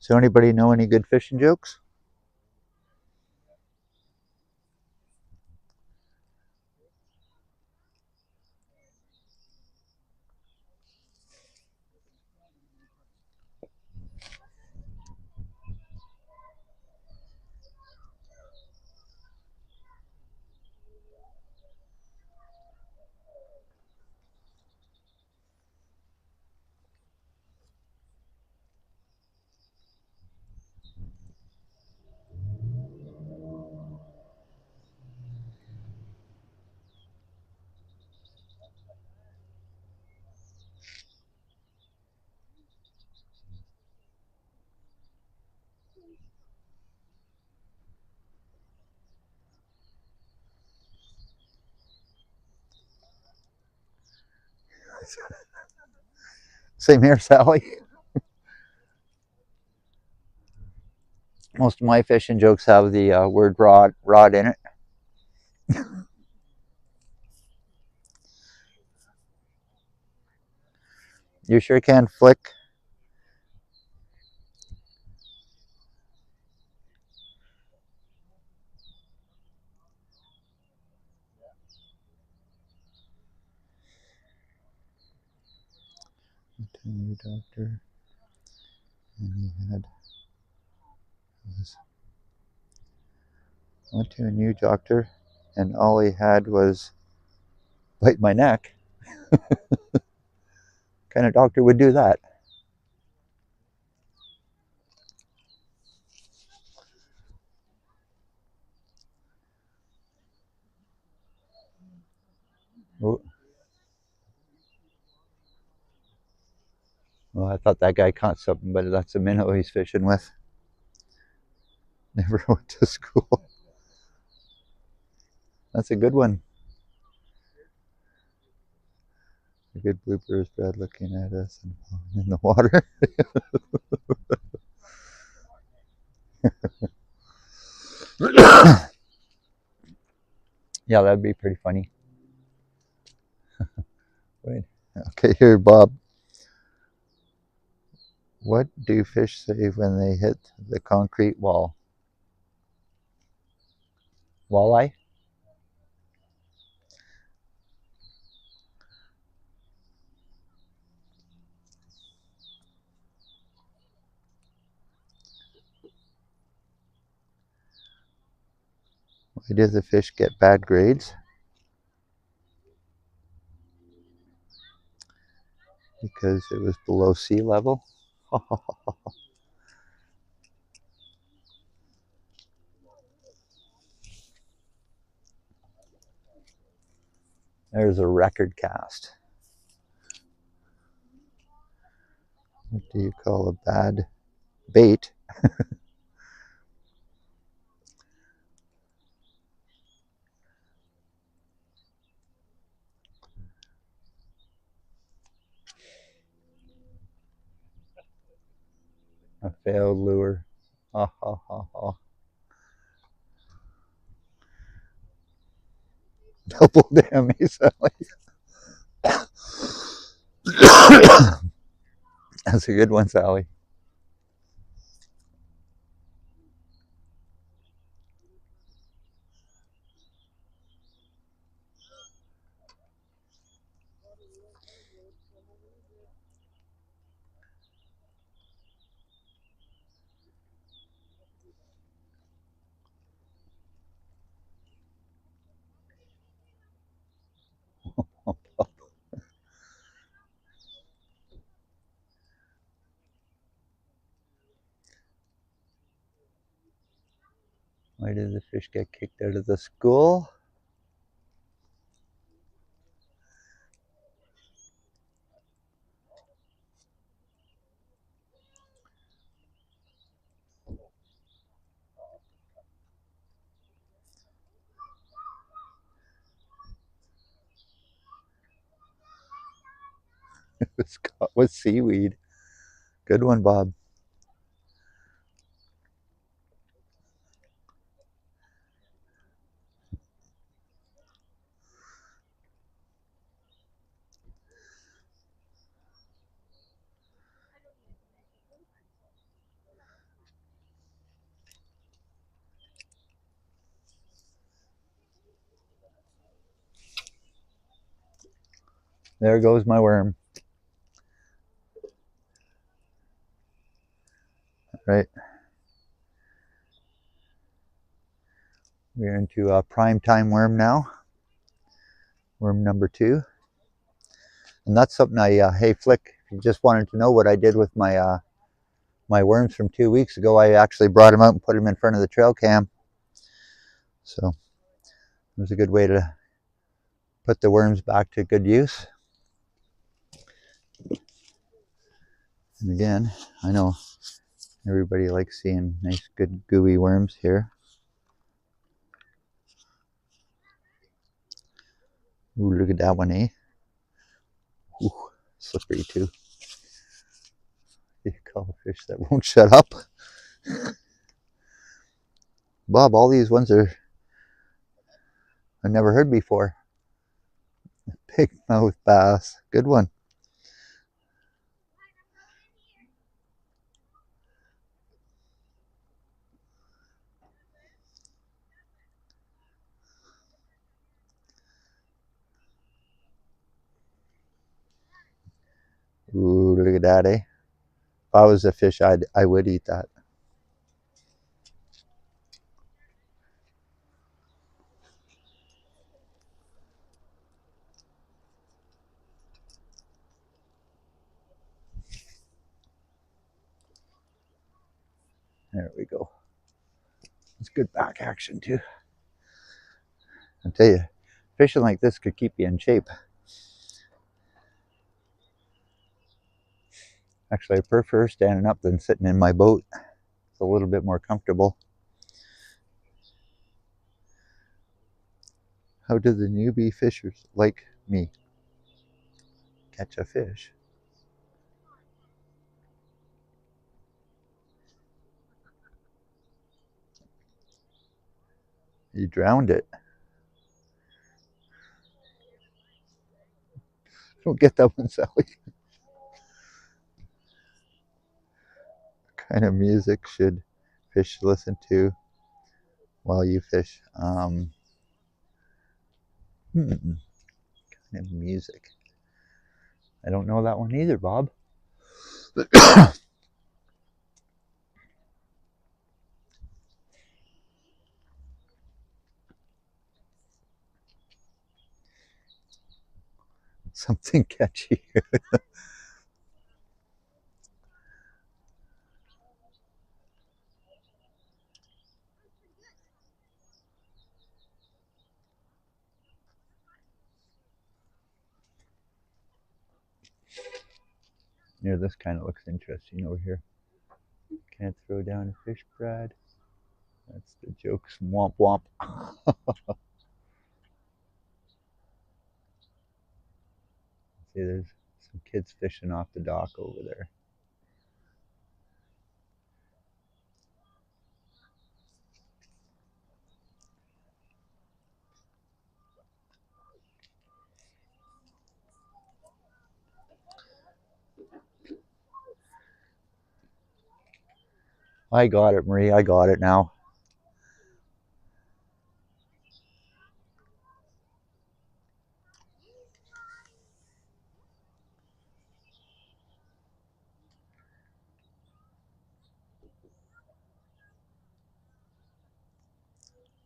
So anybody know any good fishing jokes? Same here, Sally. Most of my fishing jokes have the word rod in it. You sure can flick. New doctor, and he went to a new doctor, and all he had was bite my neck. What kind of doctor would do that? Oh, well, I thought that guy caught something, but that's a minnow he's fishing with. Never went to school. That's a good one. A good blooper is Brad looking at us and falling in the water. Yeah, that'd be pretty funny. Wait. Okay, here, Bob. What do fish say when they hit the concrete wall? Walleye? Why does the fish get bad grades? Because it was below sea level. There's a record cast. What do you call a bad bait? A failed lure. Ha ha ha ha. Double damage, Sally. That's a good one, Sally. Why did the fish get kicked out of the school? It was caught with seaweed. Good one, Bob. There goes my worm. Right. We're into a prime time worm now. Worm number 2. And that's something hey Flick, if you just wanted to know what I did with my my worms from 2 weeks ago, I actually brought them out and put them in front of the trail cam. So it was a good way to put the worms back to good use. And again, I know everybody likes seeing nice, good, gooey worms here. Ooh, look at that one, eh? Ooh, slippery too. You call a fish that won't shut up. Bob, all these ones are I've never heard before. Big mouth bass. Good one. Ooh, look at that, eh? If I was a fish, I would eat that. There we go. It's good back action too. I tell you, fishing like this could keep you in shape. Actually, I prefer standing up than sitting in my boat. It's a little bit more comfortable. How do the newbie fishers like me catch a fish? You drowned it. Don't get that one, Sally. What kind of music should fish listen to while you fish? Kind of music. I don't know that one either, Bob. Something catchy. Here, this kind of looks interesting over here. Can't throw down a fish, Brad. That's the joke. Womp womp. See, there's some kids fishing off the dock over there. I got it, Marie. I got it now.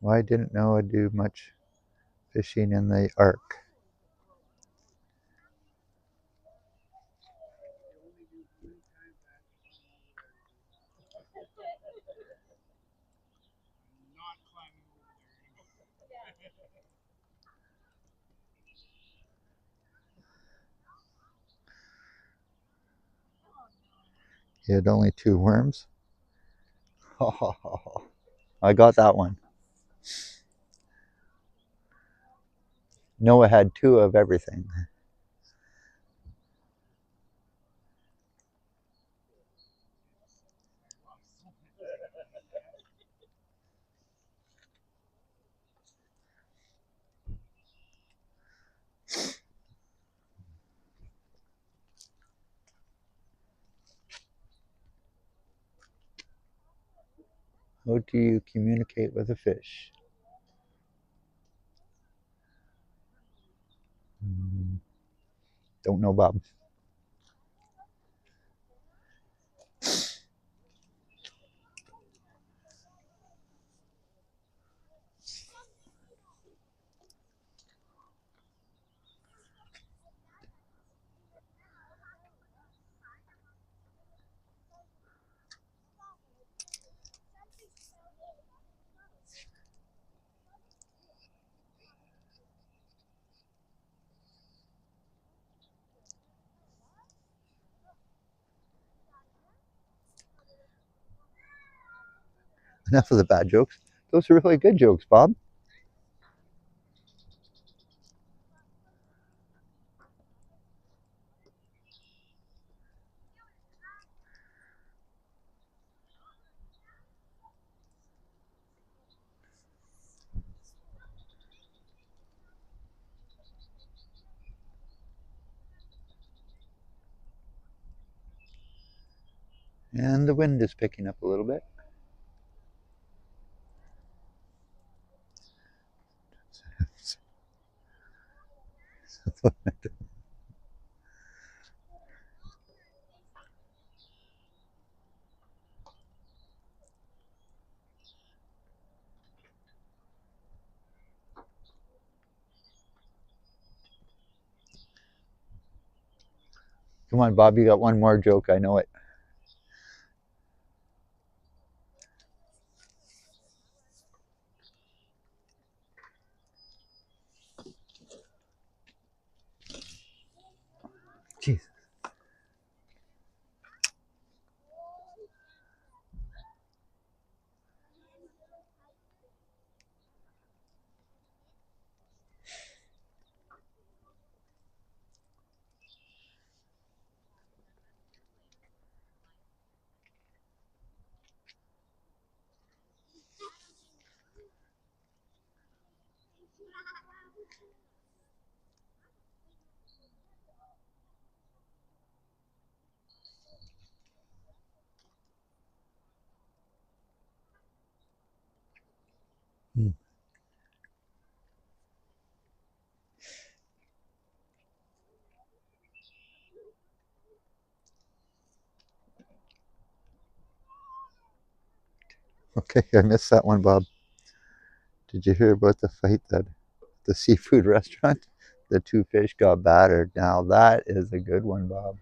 Well, I didn't know I'd do much fishing in the ark. He had only 2 worms. I got that one. Noah had 2 of everything. How do you communicate with a fish? Don't know, Bob. Enough of the bad jokes. Those are really good jokes, Bob. And the wind is picking up a little bit. Come on, Bob, you got one more joke. I know it. Jeez. Hmm. Okay, I missed that one, Bob. Did you hear about the fight at the seafood restaurant? The two fish got battered. Now that is a good one, Bob.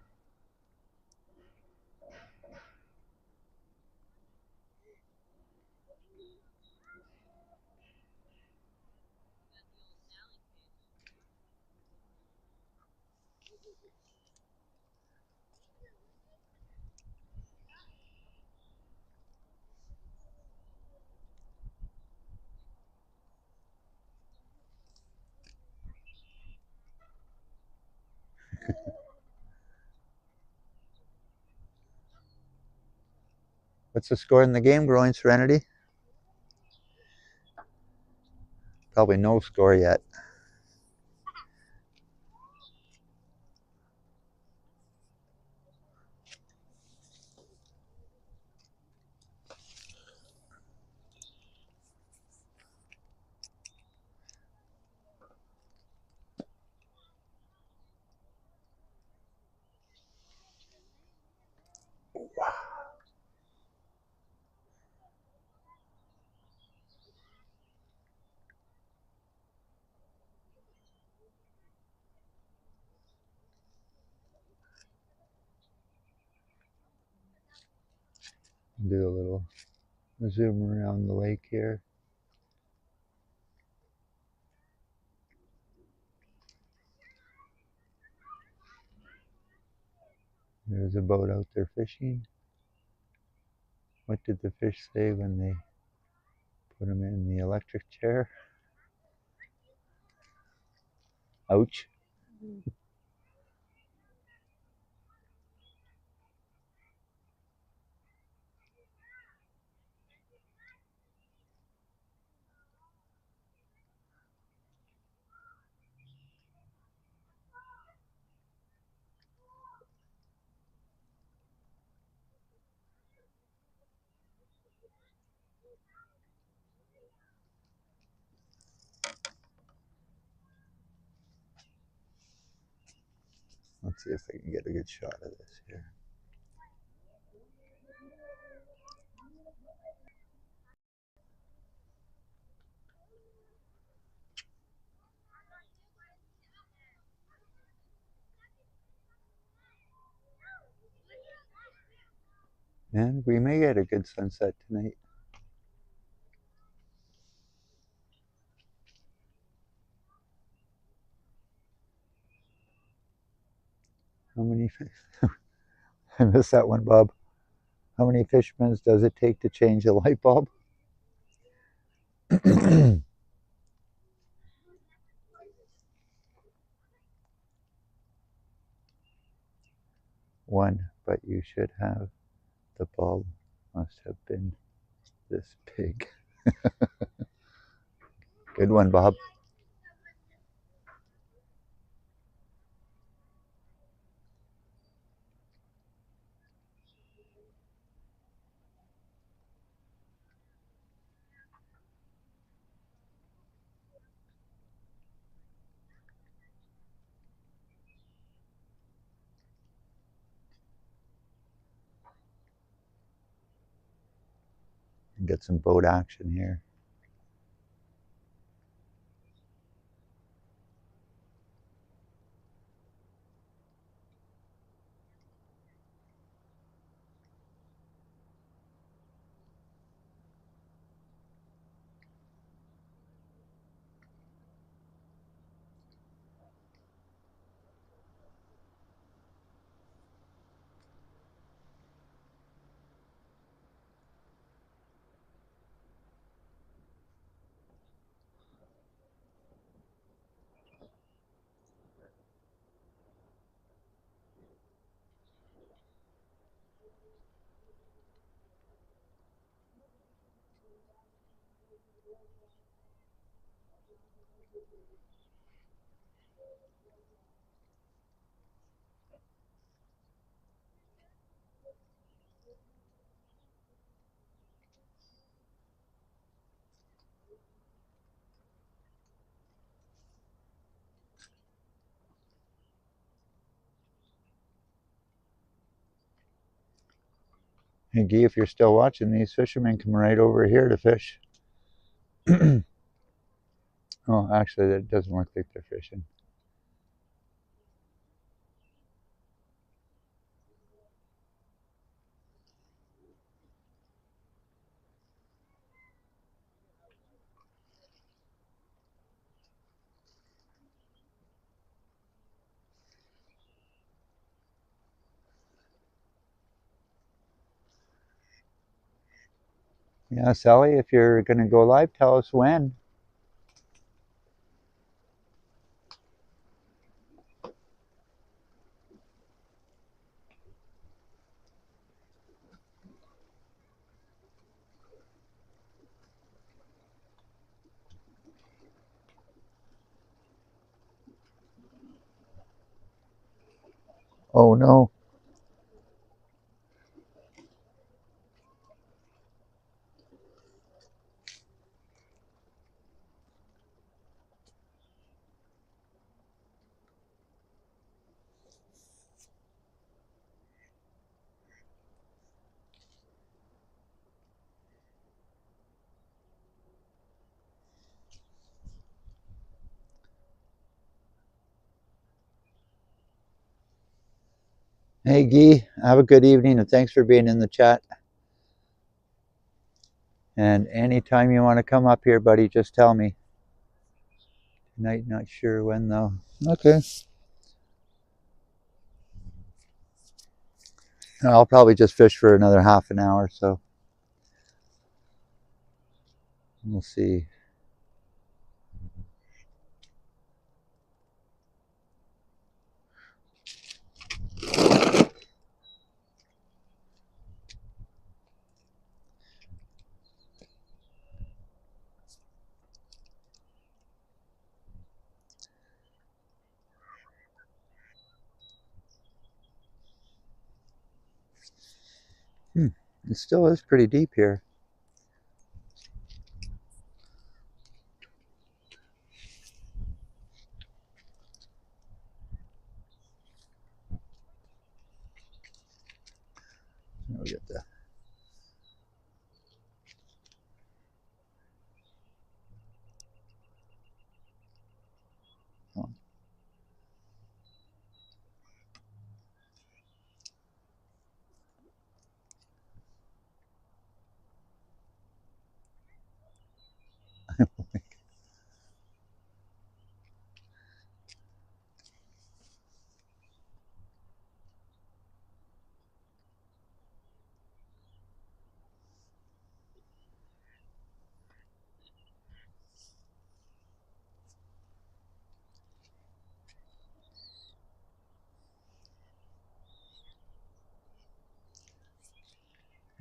What's the score in the game, Growing Serenity? Probably no score yet. Do a little zoom around the lake here. There's a boat out there fishing. What did the fish say when they put him in the electric chair? Ouch. Let's see if I can get a good shot of this here. And we may get a good sunset tonight. How many fish? I missed that one, Bob. How many fishermen does it take to change a light bulb? One, but you should have. The bulb must have been this big. Good one, Bob. Get some boat action here. Hey, Guy, if you're still watching, these fishermen come right over here to fish. Oh, actually, that doesn't look like they're fishing. Yeah, Sally, if you're going to go live, tell us when. Oh, no. Hey, Guy, have a good evening, and thanks for being in the chat. And anytime you want to come up here, buddy, just tell me. Tonight, not sure when, though. Okay. I'll probably just fish for another half an hour, so we'll see. It still is pretty deep here.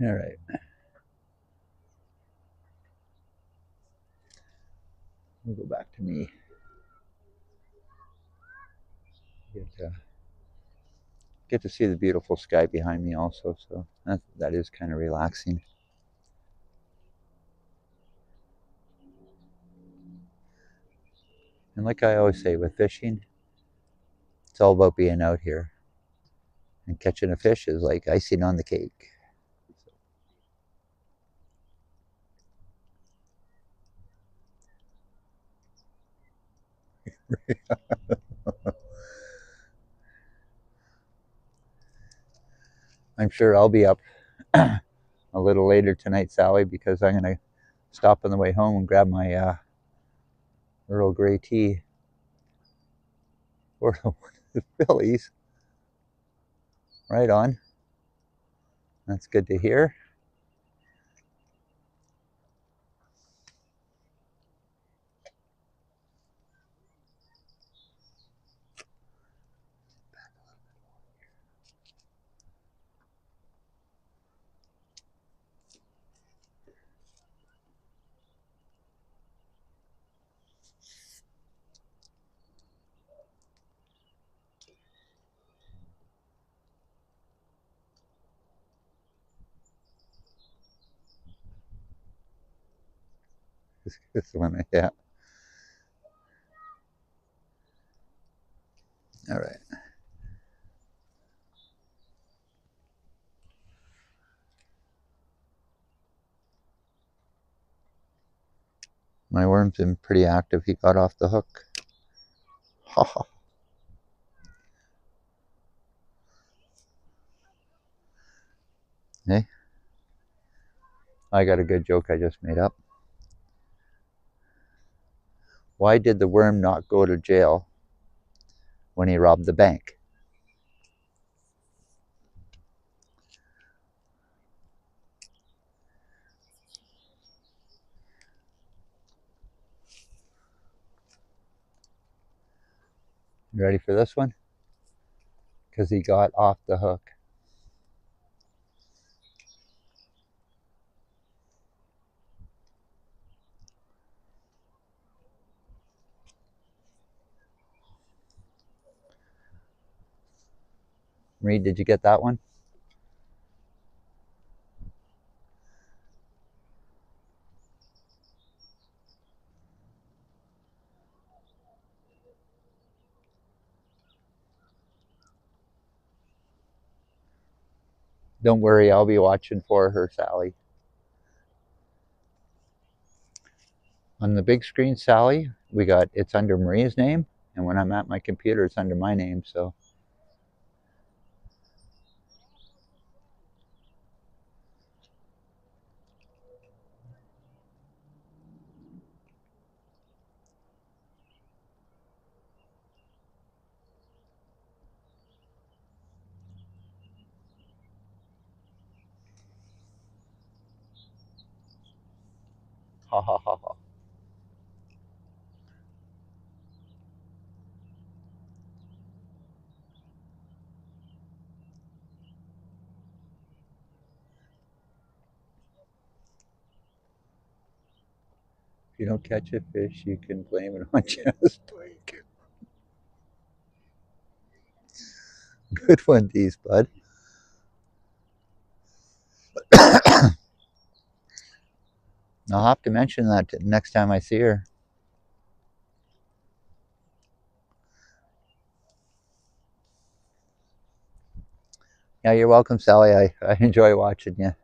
All right. We'll go back to me. Get to see the beautiful sky behind me also, so that is kind of relaxing. And like I always say with fishing, it's all about being out here. And catching a fish is like icing on the cake. I'm sure I'll be up a little later tonight, Sally, because I'm going to stop on the way home and grab my Earl Grey tea for the Phillies. Right on. That's good to hear. This one, yeah. All right. My worm's been pretty active. He got off the hook. Ha ha. Hey, I got a good joke I just made up. Why did the worm not go to jail when he robbed the bank? You ready for this one? Because he got off the hook. Reed, did you get that one? Don't worry, I'll be watching for her, Sally. On the big screen, Sally, we got it's under Maria's name, and when I'm at my computer, it's under my name, so. Ha ha ha ha. If you don't catch a fish, you can blame it on Chesapeake. Good one, Dees, bud. I'll have to mention that next time I see her. Yeah, you're welcome, Sally. I enjoy watching you.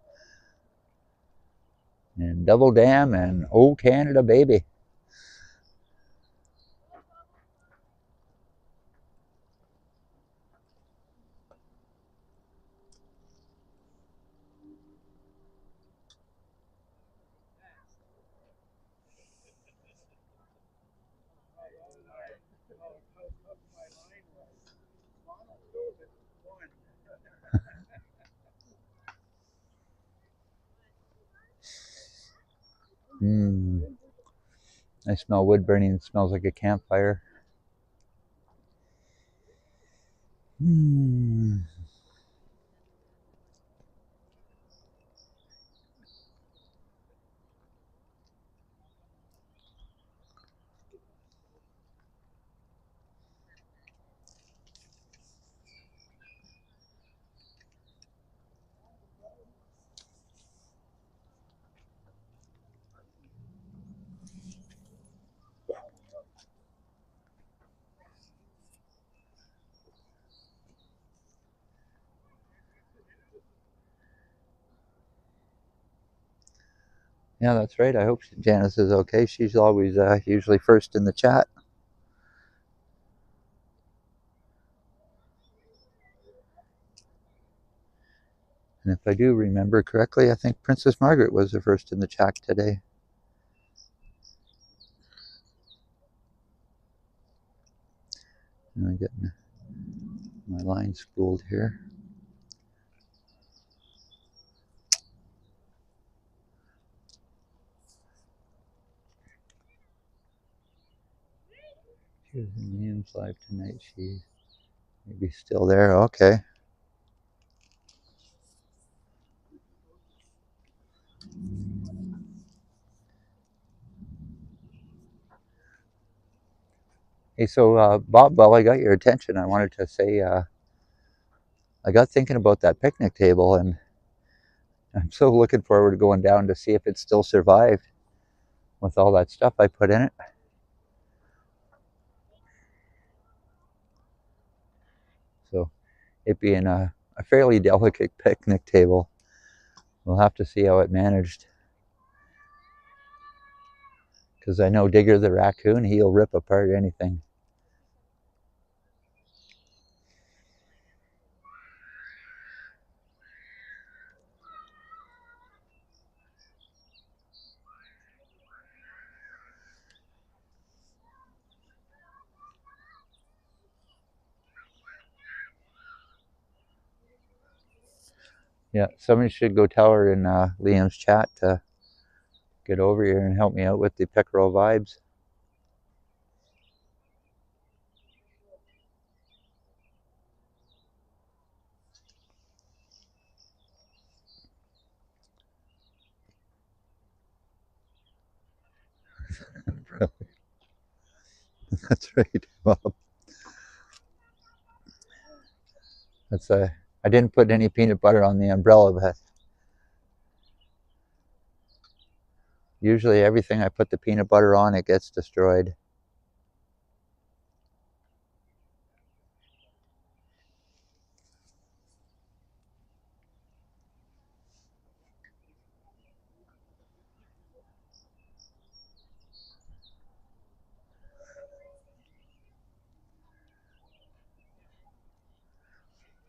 And Double Dam and Oh Canada Baby. Mm. I smell wood burning. It smells like a campfire. Mm. Yeah, that's right. I hope Janice is okay. She's always usually first in the chat. And if I do remember correctly, I think Princess Margaret was the first in the chat today. And I'm getting my line spooled here. She was in Liam's live tonight. She may be still there. Okay. Hey, so Bob, while I got your attention, I wanted to say I got thinking about that picnic table, and I'm so looking forward to going down to see if it still survived with all that stuff I put in it. So it being a fairly delicate picnic table, we'll have to see how it managed. Because I know Digger the raccoon, he'll rip apart anything. Yeah, somebody should go tell her in Liam's chat to get over here and help me out with the pickerel vibes. That's right, Bob. That's I didn't put any peanut butter on the umbrella, but usually everything I put the peanut butter on, it gets destroyed.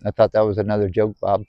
I thought that was another joke, Bob.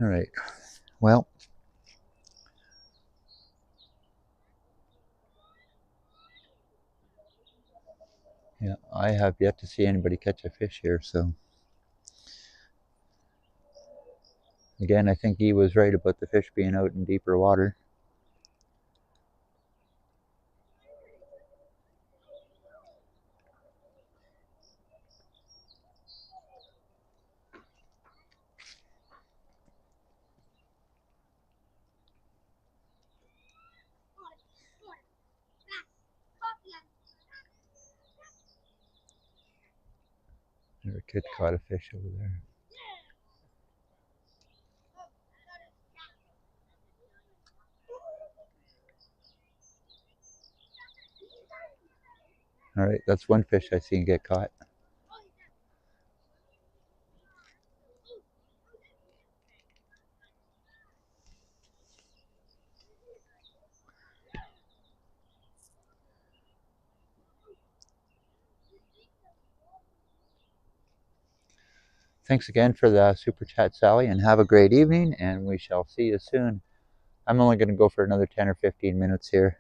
All right. Well, yeah, I have yet to see anybody catch a fish here, so again, I think he was right about the fish being out in deeper water. Our kid caught a fish over there. All right, that's one fish I seen get caught. Thanks again for the super chat, Sally, and have a great evening, and we shall see you soon. I'm only going to go for another 10 or 15 minutes here,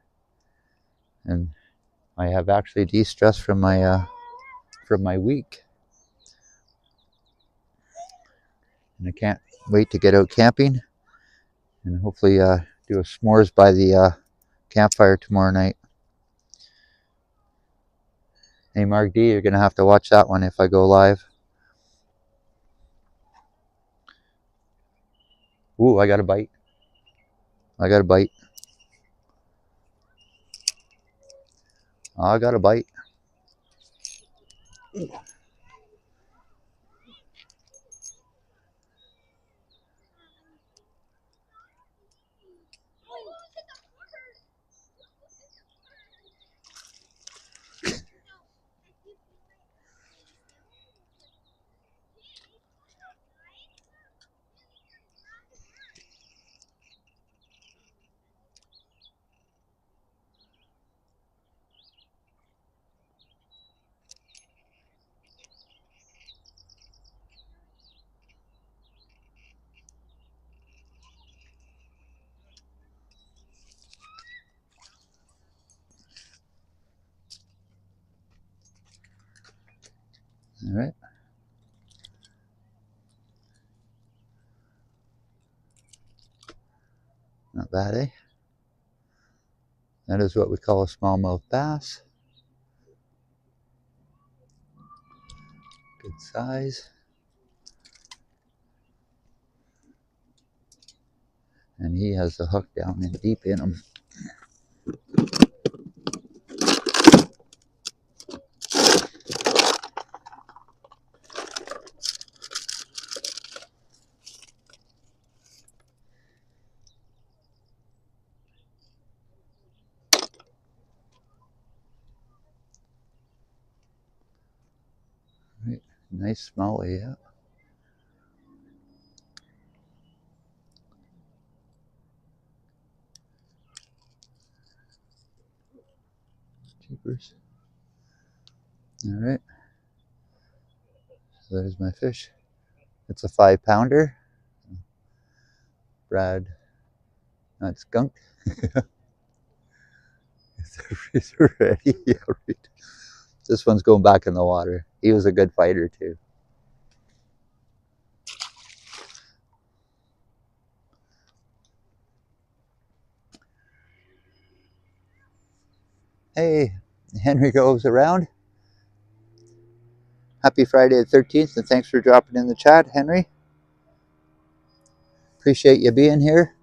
and I have actually de-stressed from my week, and I can't wait to get out camping and hopefully do a s'mores by the campfire tomorrow night. Hey, Mark D, you're going to have to watch that one if I go live. Ooh, I got a bite. I got a bite. I got a bite. All right. Not bad, eh? That is what we call a smallmouth bass. Good size. And he has the hook down in deep in him. Right. Nice smelly, yeah. Jeepers. All right. So there's my fish. It's a 5-pounder. Brad, not skunk. Is it ready? Yeah, right. This one's going back in the water. He was a good fighter too. Hey, Henry goes around. Happy Friday the 13th, and thanks for dropping in the chat, Henry. Appreciate you being here,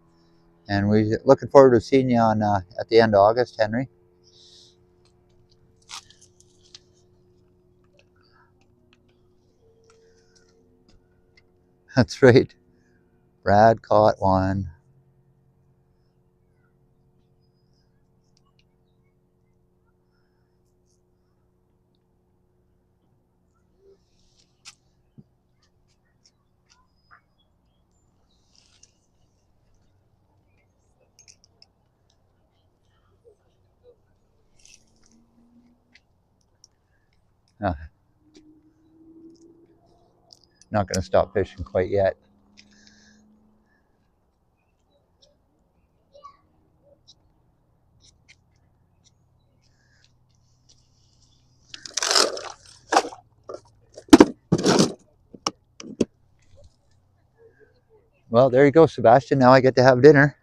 and we're looking forward to seeing you on at the end of August, Henry. That's right. Brad caught one. Uh, not going to stop fishing quite yet. Well, there you go, Sebastian. Now I get to have dinner,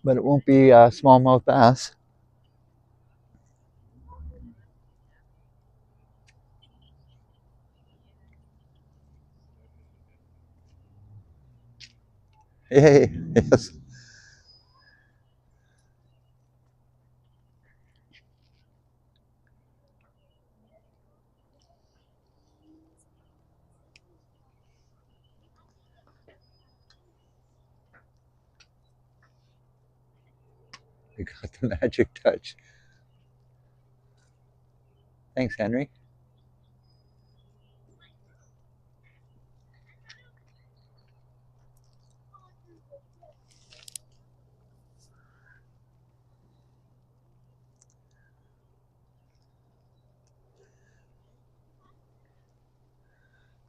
but it won't be smallmouth bass. Hey, yes. You got the magic touch. Thanks, Henry.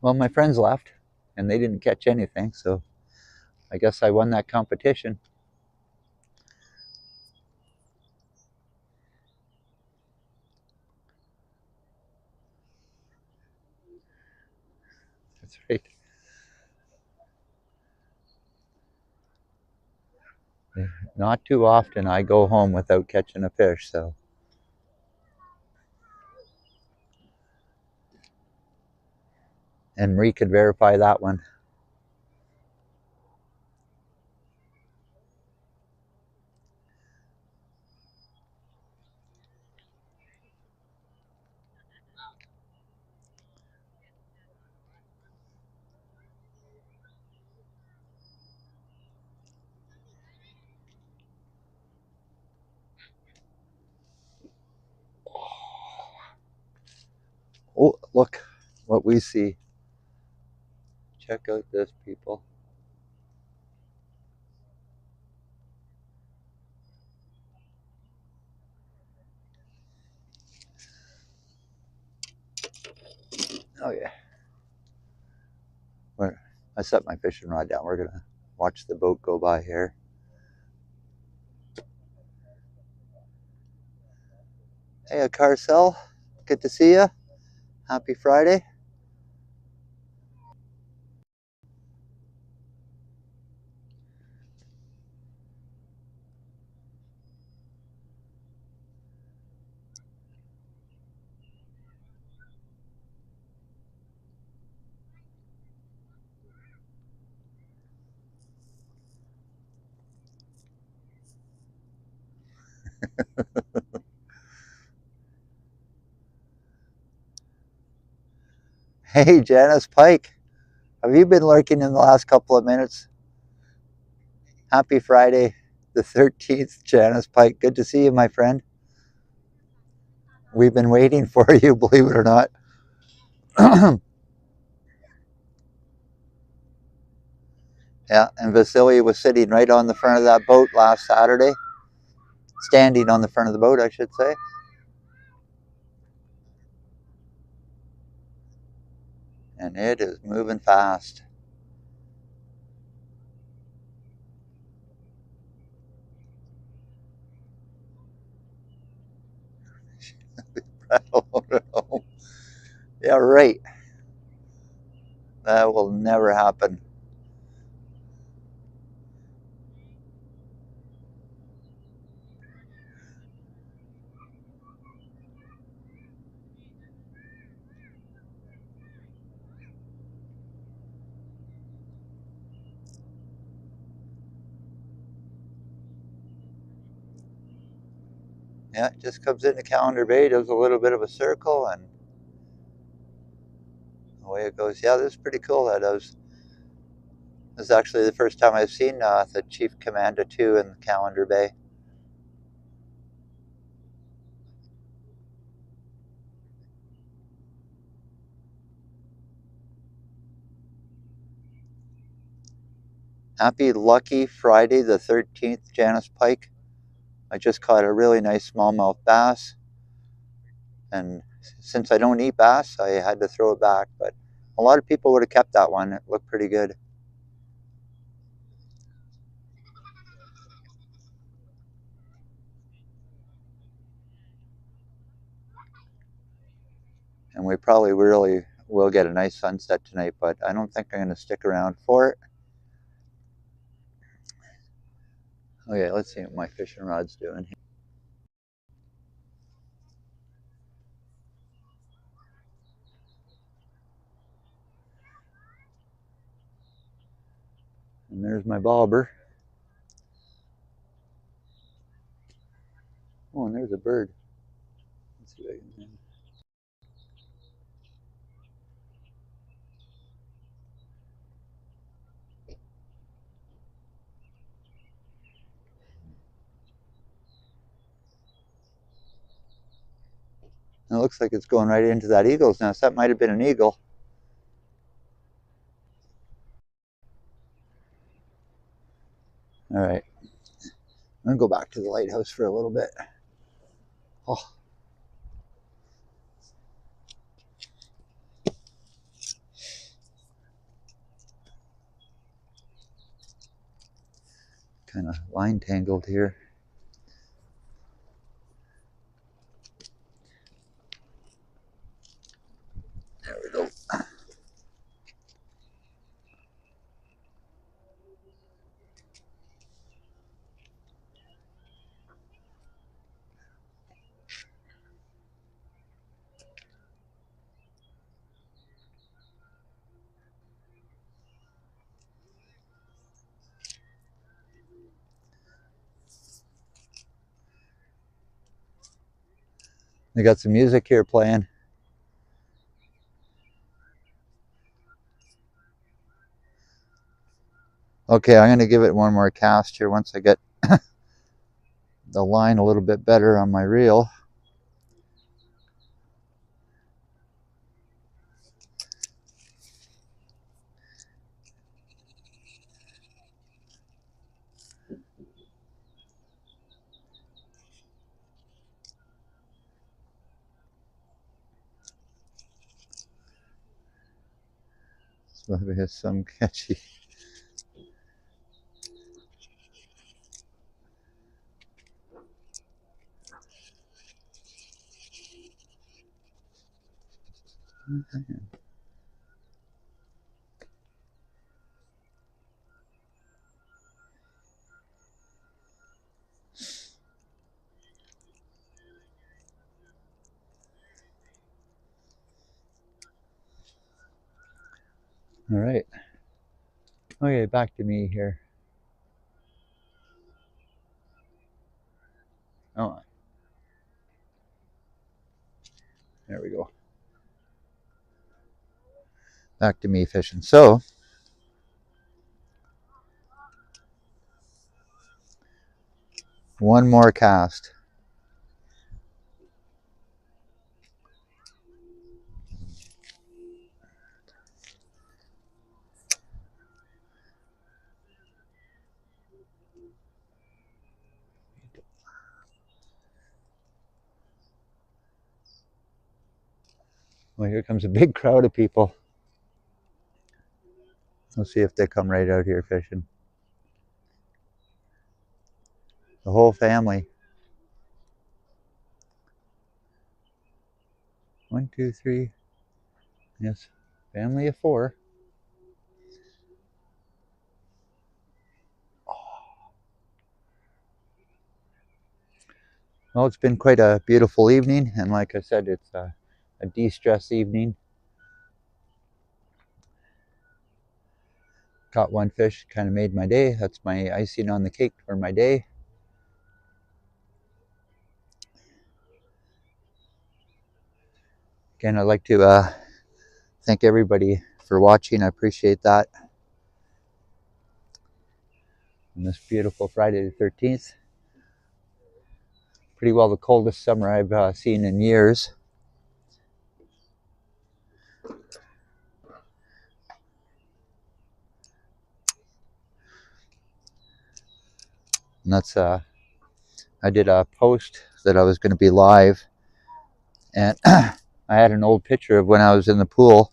Well, my friends left, and they didn't catch anything, so I guess I won that competition. That's right. Not too often I go home without catching a fish, so. And Marie could verify that one. Oh, look what we see. Check out this, people. Oh yeah. I set my fishing rod down. We're gonna watch the boat go by here. Hey, Carcel. Good to see you. Happy Friday. Hey, Janice Pike. Have you been lurking in the last couple of minutes? Happy Friday, the 13th, Janice Pike. Good to see you, my friend. We've been waiting for you, believe it or not. Yeah, and Vasily was sitting right on the front of that boat last Saturday. Standing on the front of the boat, I should say. And it is moving fast. Yeah, right. That will never happen. Yeah, it just comes into Callander Bay, does a little bit of a circle, and away it goes. Yeah, this is pretty cool. This is actually the first time I've seen the Chief Commander 2 in Callander Bay. Happy lucky Friday the 13th, Janice Pike. I just caught a really nice smallmouth bass, and since I don't eat bass, I had to throw it back, but a lot of people would have kept that one. It looked pretty good. And we probably really will get a nice sunset tonight, but I don't think I'm going to stick around for it. Okay, let's see what my fishing rod's doing. And there's my bobber. Oh, and there's a bird. Let's see if I can. It looks like it's going right into that eagle's nest. That might have been an eagle. All right. I'm going to go back to the lighthouse for a little bit. Oh. kind of line tangled here. There we go. They got some music here playing. Okay, I'm going to give it one more cast here once I get the line a little bit better on my reel. So we have some catchy. All right. Okay, back to me here. Oh, there we go. Back to me fishing. So, one more cast. Well, here comes a big crowd of people. Let's see if they come right out here fishing. The whole family. 1, 2, 3. Yes, family of 4. Well, it's been quite a beautiful evening, and like I said, it's a de-stress evening. Caught one fish, kind of made my day. That's my icing on the cake for my day. Again, I'd like to thank everybody for watching. I appreciate that. On this beautiful Friday the 13th. Pretty well the coldest summer I've seen in years. And that's I did a post that I was going to be live, and I had an old picture of when I was in the pool.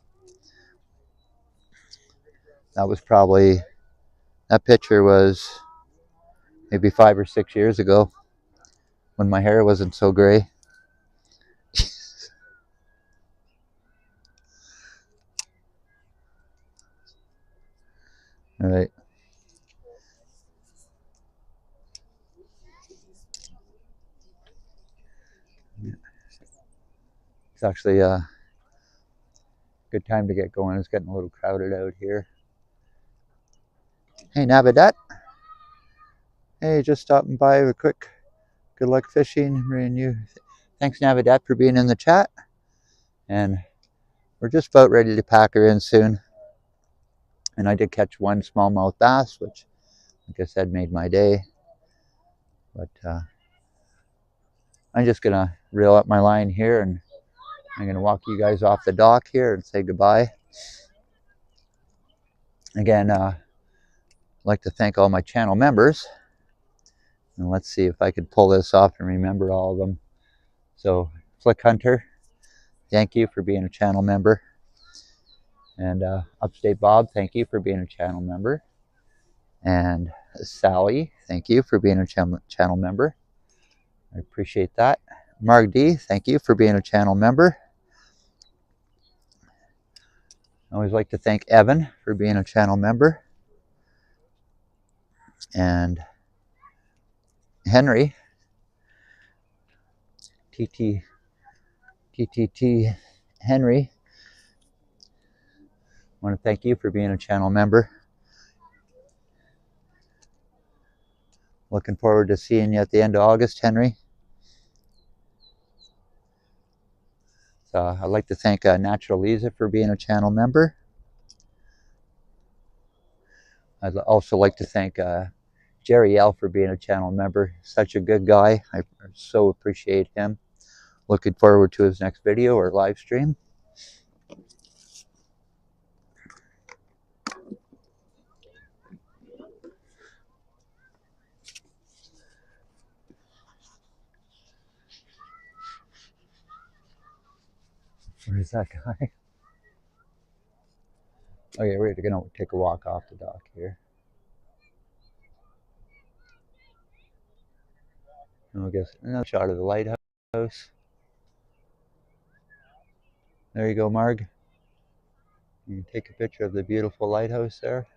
That picture was maybe 5 or 6 years ago when my hair wasn't so gray. All right. It's actually a good time to get going. It's getting a little crowded out here. Hey, Navidad. Hey, just stopping by a quick good luck fishing. Thanks, Navidad, for being in the chat. And we're just about ready to pack her in soon. And I did catch one smallmouth bass, which, like I said, made my day. But I'm just going to reel up my line here, and I'm going to walk you guys off the dock here and say goodbye. Again, I'd like to thank all my channel members. And let's see if I could pull this off and remember all of them. So, Flick Hunter, thank you for being a channel member. And Upstate Bob, thank you for being a channel member. And Sally, thank you for being a channel member. I appreciate that. Mark D, thank you for being a channel member. I always like to thank Evan for being a channel member. And Henry, TTT Henry, I want to thank you for being a channel member. Looking forward to seeing you at the end of August, Henry. So I'd like to thank Natural Lisa for being a channel member. I'd also like to thank Jerry L for being a channel member. Such a good guy. I so appreciate him. Looking forward to his next video or live stream. Where's that guy? Okay, we're gonna take a walk off the dock here. And we'll get another shot of the lighthouse. There you go, Marg. You can take a picture of the beautiful lighthouse there.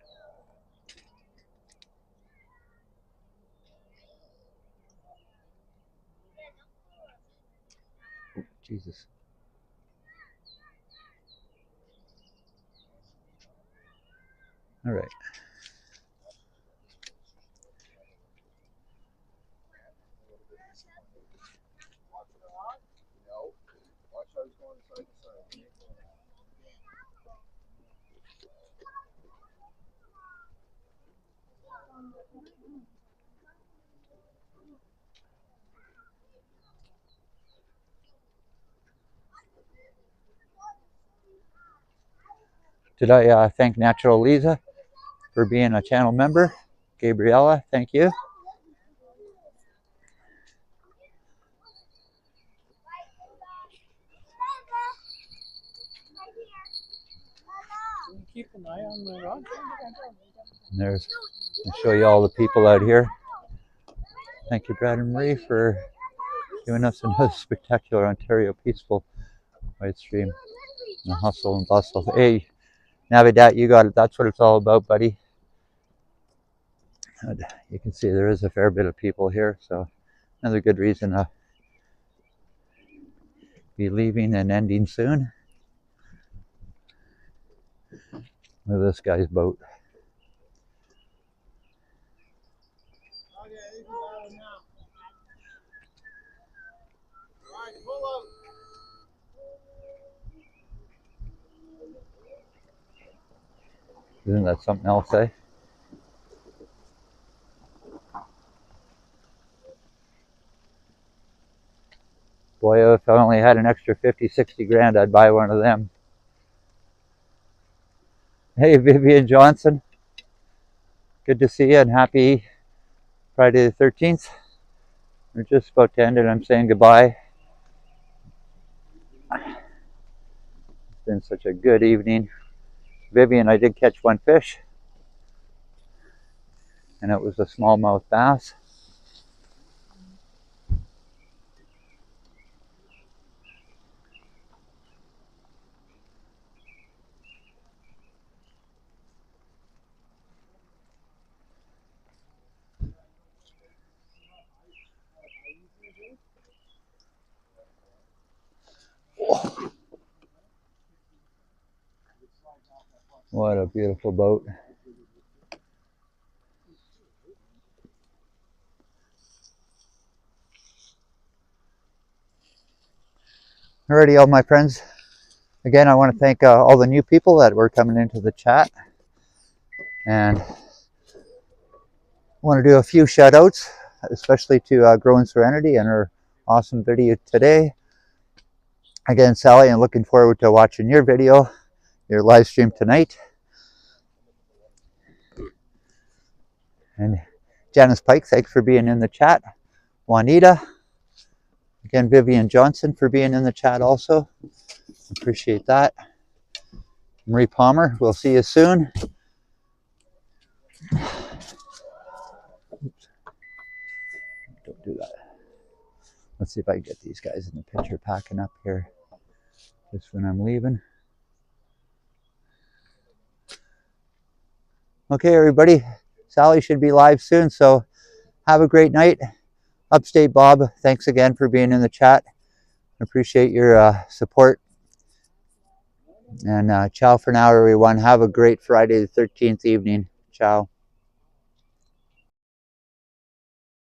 Oh, Jesus. All right. Did I thank Natural Lisa for being a channel member? Gabriella, thank you. Keep an eye on the rod. And there's, I'll show you all the people out here. Thank you, Brad and Marie, for giving us another spectacular Ontario Peaceful live stream. The hustle and bustle. Hey, Navidad, you got it. That's what it's all about, buddy. And you can see there is a fair bit of people here, so another good reason to be leaving and ending soon. Look at this guy's boat. Isn't that something else, eh? Boy, if I only had an extra 50, 60 grand, I'd buy one of them. Hey, Vivian Johnson. Good to see you and happy Friday the 13th. We're just about to end it. I'm saying goodbye. It's been such a good evening. Vivian, I did catch one fish, and it was a smallmouth bass. Oh, what a beautiful boat. Alrighty, all my friends. Again, I want to thank all the new people that were coming into the chat. And I want to do a few shout outs, especially to Growing Serenity and her awesome video today. Again, Sally, I'm looking forward to watching your video, your live stream tonight. And Janice Pike, thanks for being in the chat. Juanita, again, Vivian Johnson for being in the chat also. Appreciate that. Marie Palmer, we'll see you soon. Oops. Don't do that. Let's see if I can get these guys in the picture packing up here just when I'm leaving. Okay, everybody. Sally should be live soon, so have a great night. Upstate Bob, thanks again for being in the chat. Appreciate your support. And ciao for now, everyone. Have a great Friday the 13th evening. Ciao.